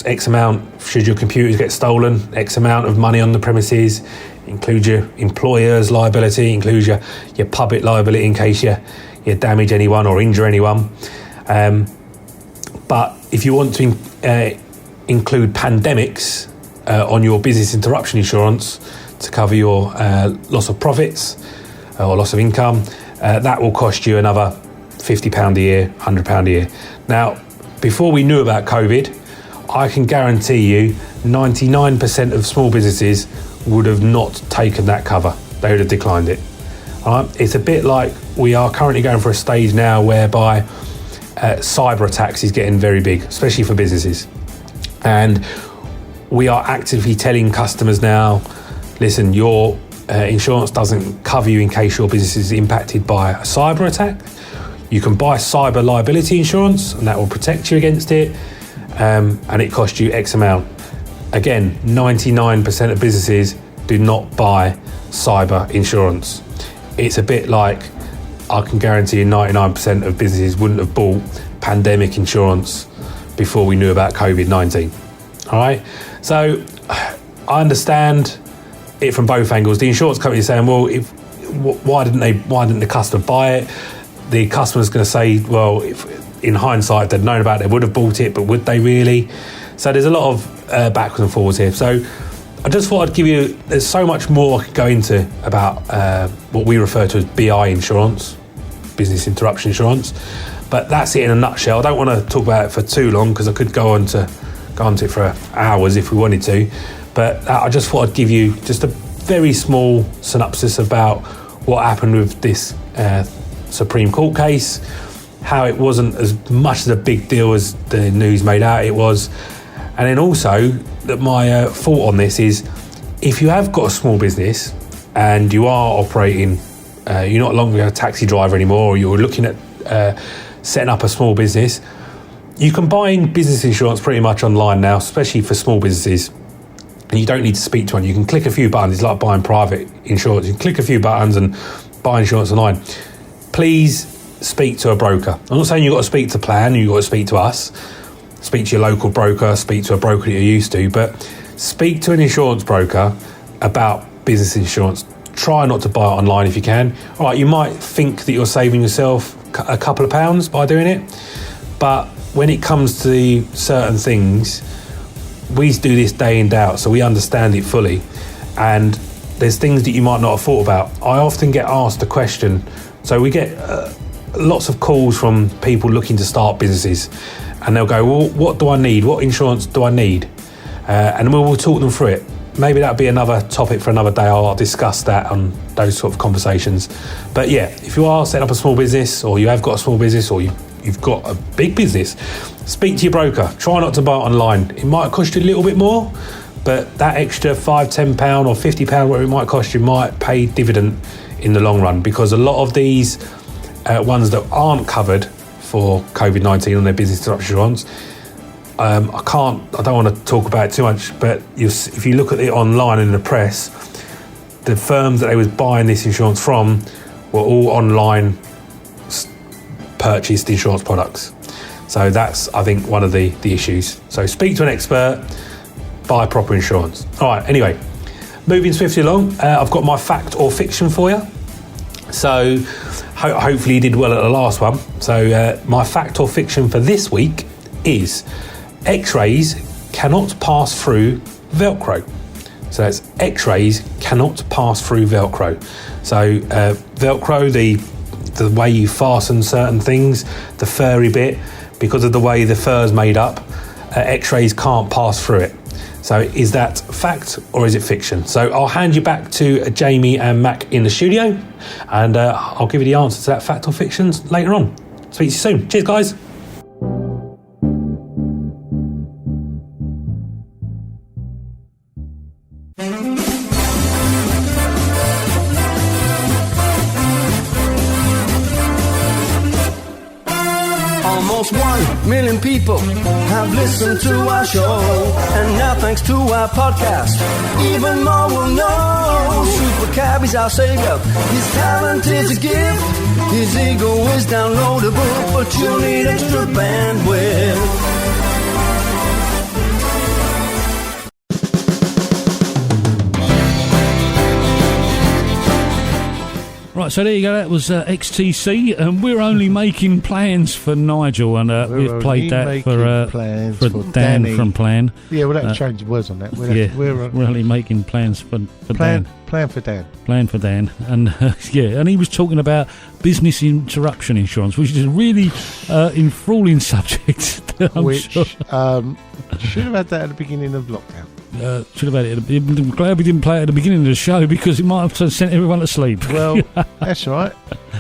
X amount should your computers get stolen, X amount of money on the premises, includes your employer's liability, includes your public liability in case you damage anyone or injure anyone. But if you want to include pandemics on your business interruption insurance to cover your loss of profits or loss of income, that will cost you another £50 a year, £100 a year. Now, before we knew about COVID, I can guarantee you 99% of small businesses would have not taken that cover. They would have declined it. It's a bit like we are currently going for a stage now whereby cyber attacks is getting very big, especially for businesses. And we are actively telling customers now, listen, your insurance doesn't cover you in case your business is impacted by a cyber attack. You can buy cyber liability insurance and that will protect you against it, and it costs you X amount. Again, 99% of businesses do not buy cyber insurance. It's a bit like, I can guarantee you 99% of businesses wouldn't have bought pandemic insurance before we knew about COVID-19. All right, so I understand it from both angles. The insurance company is saying, well, why didn't the customer buy it? The customer's going to say, well, if in hindsight if they'd known about it, they would have bought it, but would they really? So there's a lot of backwards and forwards here. So I just thought I'd give you, there's so much more I could go into about what we refer to as BI insurance, business interruption insurance, but that's it in a nutshell. I don't want to talk about it for too long because I could go on to it for hours if we wanted to, but I just thought I'd give you just a very small synopsis about what happened with this Supreme Court case, how it wasn't as much of a big deal as the news made out it was. And then also that my thought on this is, if you have got a small business and you are operating, you're not longer a taxi driver anymore, or you're looking at setting up a small business, you can buy business insurance pretty much online now, especially for small businesses. And you don't need to speak to one. You can click a few buttons. It's like buying private insurance. You can click a few buttons and buy insurance online. Please speak to a broker. I'm not saying you've got to speak to Plan, you've got to speak to us. Speak to your local broker, speak to a broker that you're used to, but speak to an insurance broker about business insurance. Try not to buy it online if you can. All right, you might think that you're saving yourself a couple of pounds by doing it, but when it comes to certain things, we do this day in, day out, so we understand it fully, and there's things that you might not have thought about. I often get asked the question, so we get lots of calls from people looking to start businesses, and they'll go, well, what do I need? What insurance do I need? And we'll talk them through it. Maybe that'll be another topic for another day. I'll discuss that on those sort of conversations. But yeah, if you are setting up a small business, or you have got a small business, or you've got a big business, speak to your broker. Try not to buy it online. It might cost you a little bit more, but that extra £5, £10 or £50, whatever it might cost you, might pay dividend in the long run, because a lot of these ones that aren't covered for COVID-19 on their business interruption insurance, I don't want to talk about it too much, but if you look at it online in the press, the firms that they was buying this insurance from were all online purchased insurance products. So that's, I think, one of the issues. So speak to an expert, buy proper insurance. All right, anyway, moving swiftly along, I've got my fact or fiction for you. So hopefully you did well at the last one. So my fact or fiction for this week is X-rays cannot pass through Velcro. So that's X-rays cannot pass through Velcro. So Velcro, the way you fasten certain things, the furry bit, because of the way the fur's made up, X-rays can't pass through it. So is that fact or is it fiction? So I'll hand you back to Jamie and Mac in the studio, and I'll give you the answer to that fact or fiction later on. Speak to you soon. Cheers, guys. Almost 1 million people have listened to our show, and now thanks to our podcast, even more will know. Super Cab is our savior, his talent is a gift, his ego is downloadable, but you need extra bandwidth. Right, so there you go. That was XTC, and we're only making plans for Nigel, and we've played that for Dan Danny from Plan. Yeah, we'll have to change the words on that. We're only making plans for Dan. Plan for Dan. Plan for Dan, and and he was talking about business interruption insurance, which is a really enthralling subject. Should have had that at the beginning of lockdown. Should have had it. I'm glad we didn't play it at the beginning of the show, because it might have sent everyone to sleep. Well, that's right.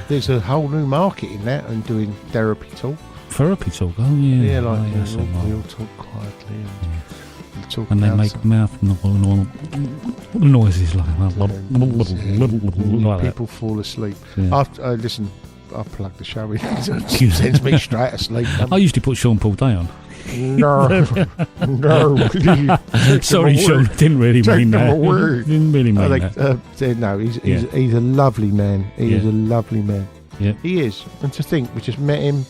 There's a whole new market in that, and doing therapy talk. Therapy talk, oh yeah. Yeah, like we all talk quietly and talk. And they make mouth noises like that. People fall asleep. Yeah. Listen, I plug the show in. It sends me straight to sleep. I usued to put Sean Paul Day on. No. Sorry, Sean. Didn't really mean that. Didn't really mean that. No, he's a lovely man. He is a lovely man. Yeah, he is. And to think, we just met him.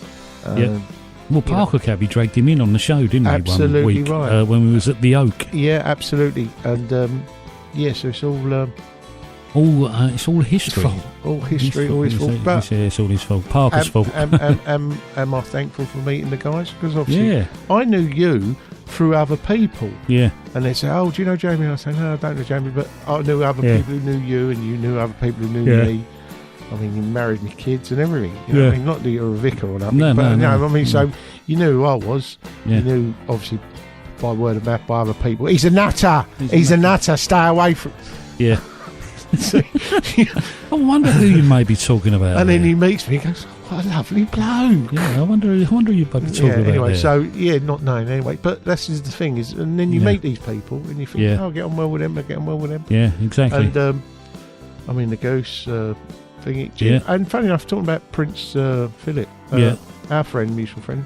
Well, Parker Cabby dragged him in on the show, didn't he? Absolutely 1 week, right. When we was at the Oak. Yeah, absolutely. And so it's all. It's all history. All history, all his fault. But it's all his fault. Parker's fault. Am I thankful for meeting the guys? Because obviously I knew you through other people. Yeah. And they say, "Oh, do you know Jamie?" And I say, "No, I don't know Jamie, but I knew other people who knew you, and you knew other people who knew me." I mean, you married me kids and everything. You know, I mean, not that you're a vicar or nothing. No. I mean, so you knew who I was. Yeah. You knew, obviously, by word of mouth, by other people. He's a nutter. He's a nutter. Stay away from. Yeah. I wonder who you may be talking about. And then he meets me and goes, "What a lovely bloke." Yeah, I wonder who you might be talking about. Anyway, there. not known anyway. But that's just the thing is, and then you meet these people and you think, "Oh, get on well with them. I get on well with them." Yeah, exactly. And I mean, the Goose thingy. Yeah. And funny enough, talking about Prince Philip, our friend, mutual friend,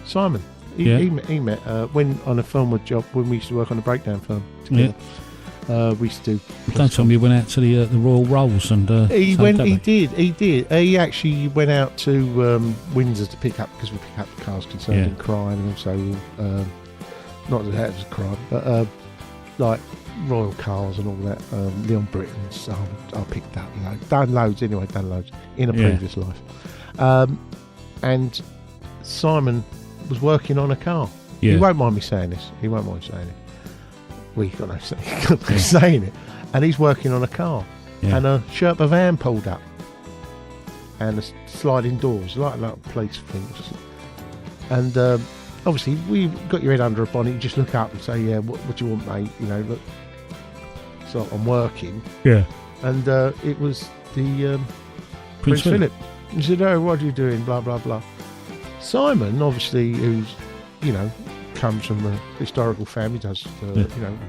Simon. He met when on a film job when we used to work on a breakdown film together. Yeah. We used to do. Don't tell me you went out to the Royal Rolls and. He did. He actually went out to Windsor to pick up, because we pick up cars concerned in crime, and also not that it was a crime, but like royal cars and all that. Leon Britton's. I picked up done loads in a previous life, and Simon was working on a car. He won't mind me saying this. We got no saying it, and he's working on a car, and a Sherpa van pulled up, and the sliding doors, like police things, and obviously we got your head under a bonnet. You just look up and say, what do you want, mate? You know, look, so I'm working. Yeah, and it was the Prince Philip. He said, "Oh, what are you doing?" Blah blah blah. Simon, obviously, who's comes from a historical family, does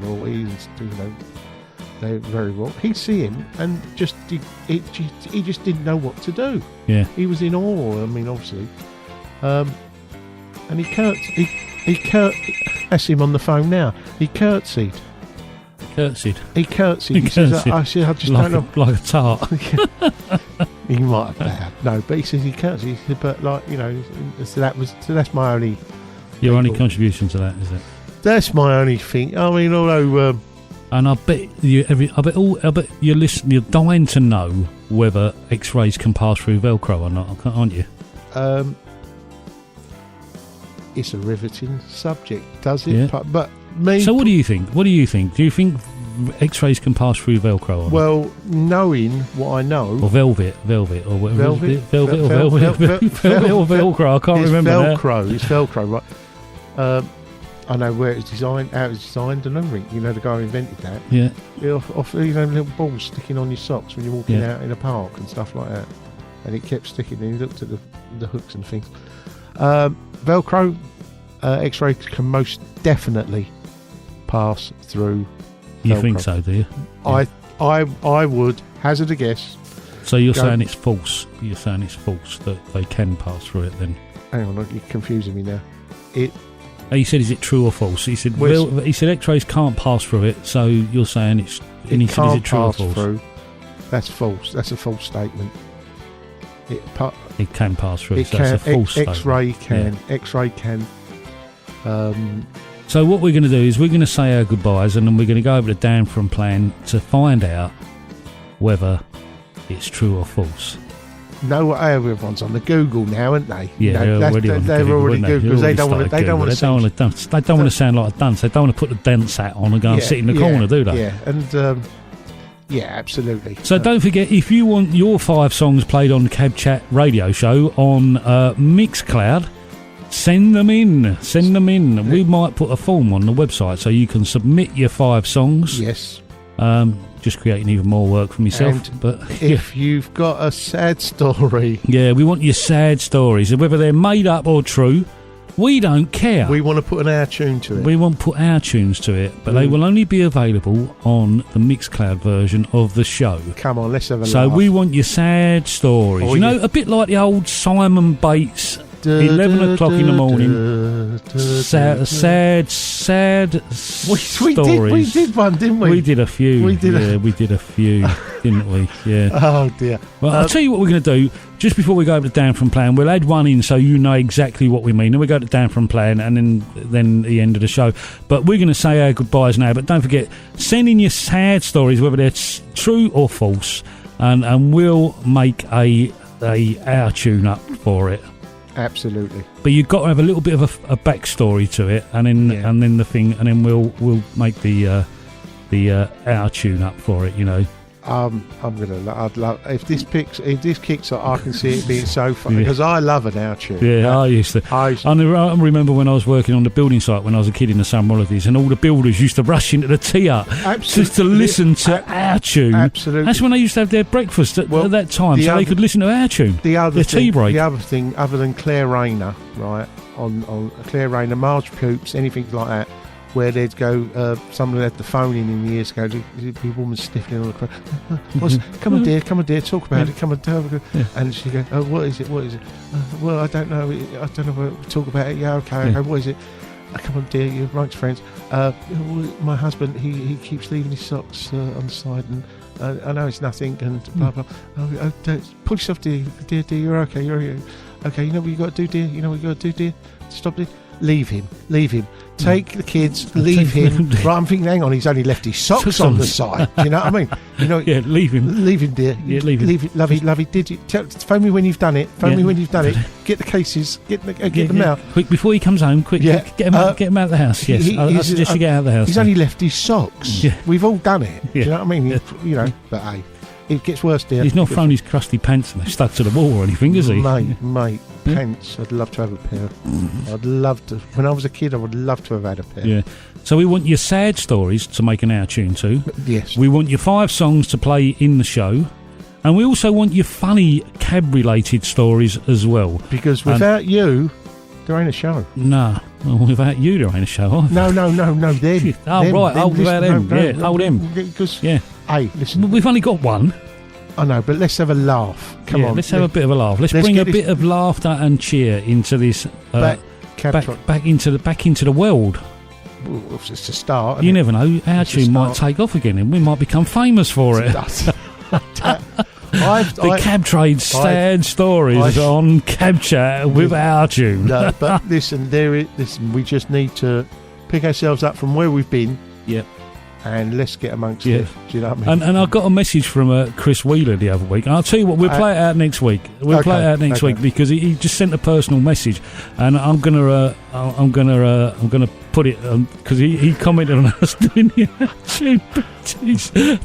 royalties, they're very royal. He'd see him and he just didn't know what to do. Yeah, he was in awe. I mean, obviously, and that's him on the phone now. He curtsied. He says, I just don't know. Like a tart. He might have no, but he says he curtsied. He said, but so that's my only. Your only contribution to that, is it? That's my only thing. I mean, although, and I bet you're listening. You're dying to know whether X-rays can pass through Velcro or not, aren't you? It's a riveting subject, does it? Yeah. But me. So, what do you think? Do you think X-rays can pass through Velcro. On well, knowing what I know, or velvet, or whatever. Velvet or Velcro. I can't remember. Velcro. It's Velcro, right? I know where it's designed, how it's designed, and everything. You know, the guy who invented that. Yeah. Off little balls sticking on your socks when you're walking out in a park and stuff like that, and it kept sticking. And he looked at the hooks and things. Velcro, X-ray can most definitely pass through. You Velcro. think so, do you? Yeah. I would hazard a guess. So you're saying it's false? You're saying it's false that they can pass through it? Then hang on, you're confusing me now. He said, "Is it true or false?" He said, "He said X-rays can't pass through it." So you're saying it's? And he said, "Is it true or false?" Through. That's false. That's a false statement. It can pass through. It so can. That's a false X-ray statement. can. Yeah. X-ray can. So what we're going to do is we're going to say our goodbyes, and then we're going to go over the down from plan to find out whether it's true or false. No, everyone's on the Google now, aren't they? Yeah, they're already on Google because they don't want to sound like a dunce. They don't want to put the dunce hat on and go and sit in the corner, do they? Yeah, and yeah, absolutely. So don't forget, if you want your 5 songs played on the Cab Chat radio show on Mixcloud, send them in. Yeah. We might put a form on the website so you can submit your 5 songs. Yes. Just creating even more work for myself. But if you've got a sad story, we want your sad stories, whether they're made up or true. We don't care. We want to put our tune to it. We want to put our tunes to it, but they will only be available on the Mixcloud version of the show. Come on, let's have a laugh. So we want your sad stories. A bit like the old Simon Bates. 11 o'clock in the morning. Sad stories. We did one, didn't we? We did a few. We did a few, didn't we? Yeah. Oh dear. Well, I'll tell you what we're going to do. Just before we go over to down from plan, we'll add one in so you know exactly what we mean. Then we go to down from plan, and then the end of the show. But we're going to say our goodbyes now. But don't forget, send in your sad stories, whether they're true or false, and we'll make our tune up for it. Absolutely. But you've got to have a little bit of a backstory to it, and then the thing, and then we'll make the our tune up for it. You know. I'd love if this kicks up. I can see it being so fun because I love an our tune. Yeah, I used to. I remember when I was working on the building site when I was a kid in the summer holidays, and all the builders used to rush into the tea hut just to listen to our tune. Absolutely, that's when they used to have their breakfast at that time, so they could listen to our tune. Their tea break. The other thing, other than Claire Rayner, right on Claire Rayner, Marge Coops, anything like that. Where they'd go, someone had the phone in years ago, the woman stiffening on the crowd. Come on dear, talk about it, come on, and she goes, oh, what is it? Well, I don't know what to talk about it, okay, what is it? Come on dear, you're amongst friends. My husband, he keeps leaving his socks on the side, and I know it's nothing, and blah, blah. Pull yourself, dear, you're okay, okay, you know what you got to do, dear? Stop it. Leave him. Take the kids, leave him. Right, I'm thinking, hang on, he's only left his socks on the side. You know what I mean? Yeah, leave him. Leave him, dear. Yeah, leave him. Lovey. Did you phone me when you've done it? Phone me when you've done it. Get the cases. Get them out. Quick, before he comes home. Quick, get him out of the house. Yes, I suggest you get out of the house. He's only left his socks. Yeah. We've all done it. Yeah. You know what I mean? Yeah. But hey, it gets worse, dear. He's not thrown his crusty pants and they're stuck to the wall or anything, is he? Mate. Pants. I'd love to have a pair. I'd love to. When I was a kid, I would love to have had a pair. Yeah. So we want your sad stories to make an our tune to. Yes. We want your 5 songs to play in the show, and we also want your funny cab-related stories as well. Because without you, there ain't a show. No. Well, without you, there ain't a show. No. Them. Without them. Hold them. Because hey, listen. We've only got one. I know, but let's have a laugh. Come on, let's have a bit of a laugh. Let's bring a bit of laughter and cheer into this back into the world. Well, it's a start. You never know. Our tune might take off again, and we might become famous for it. The cab trade sad stories on Cab Chat with our tune. No, but listen, we just need to pick ourselves up from where we've been. Yep. and let's get amongst it. Do you know what I mean? And I got a message from Chris Wheeler the other week. And I'll tell you what, we'll play it out next week. We'll play it out next week because he just sent a personal message, and I'm gonna put it because he commented on us doing the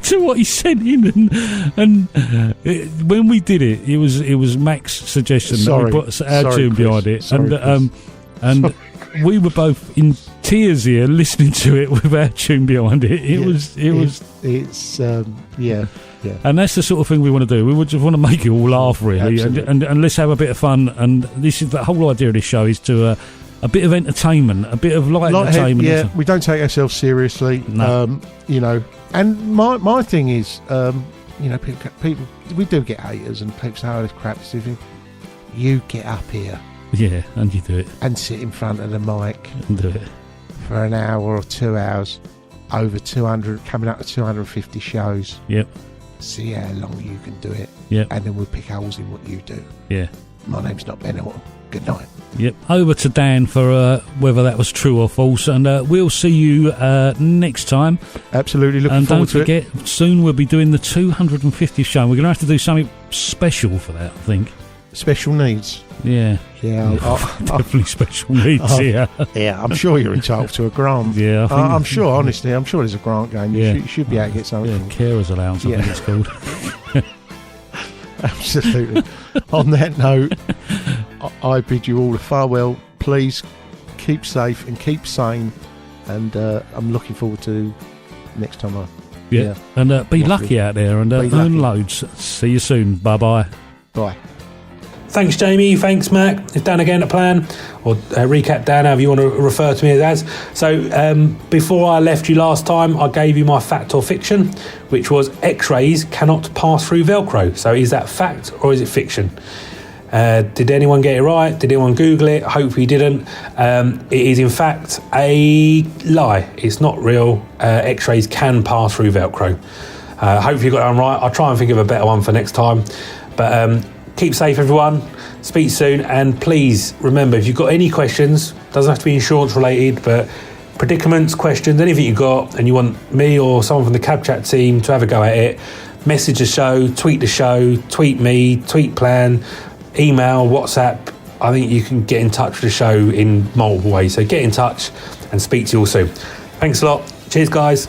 to what he sent in, and when we did it, it was Mac's suggestion that we put our tune behind it, and we were both in tears here listening to it with our tune behind it. And that's the sort of thing we want to do. We would just want to make you all laugh, really, and let's have a bit of fun. And this is the whole idea of this show is to a bit of entertainment, a bit of light entertainment. Yeah, we don't take ourselves seriously. No. And my thing is, people, we do get haters, and people say, "Oh, this crap." You get up here. Yeah, and you do it. And sit in front of the mic. And do it. For an hour or 2 hours, over 200, coming up to 250 shows. Yep. See how long you can do it. Yep. And then we'll pick holes in what you do. Yeah. My name's not Ben Orton. Good night. Yep. Over to Dan for whether that was true or false. And we'll see you next time. Absolutely looking forward to it. And don't forget, soon we'll be doing the 250th show. We're going to have to do something special for that, I think. Special needs. Yeah. Definitely special needs. Yeah, I'm sure you're entitled to a grant. Yeah, I think I'm sure. Honestly, I'm sure there's a grant going. You should be able to get something. Yeah, carers allowance. I think it's called. Absolutely. On that note, I bid you all a farewell. Please keep safe and keep sane. And I'm looking forward to next time. And be lucky out there and earn loads. See you soon. Bye. Bye. Thanks, Jamie. Thanks, Mac. It's Dan again at Plan, or Recap Dan, however you want to refer to me as. So, before I left you last time, I gave you my fact or fiction, which was X-rays cannot pass through Velcro. So, is that fact or is it fiction? Did anyone get it right? Did anyone Google it? Hopefully you didn't. It is, in fact, a lie. It's not real. X-rays can pass through Velcro. Hopefully you got that one right. I'll try and think of a better one for next time. But keep safe, everyone. Speak soon. And please remember, if you've got any questions, doesn't have to be insurance related, but predicaments, questions, anything you've got, and you want me or someone from the Cab Chat team to have a go at it, message the show, tweet the show, tweet me, tweet Plan, email, WhatsApp. I think you can get in touch with the show in multiple ways. So get in touch and speak to you all soon. Thanks a lot. Cheers, guys.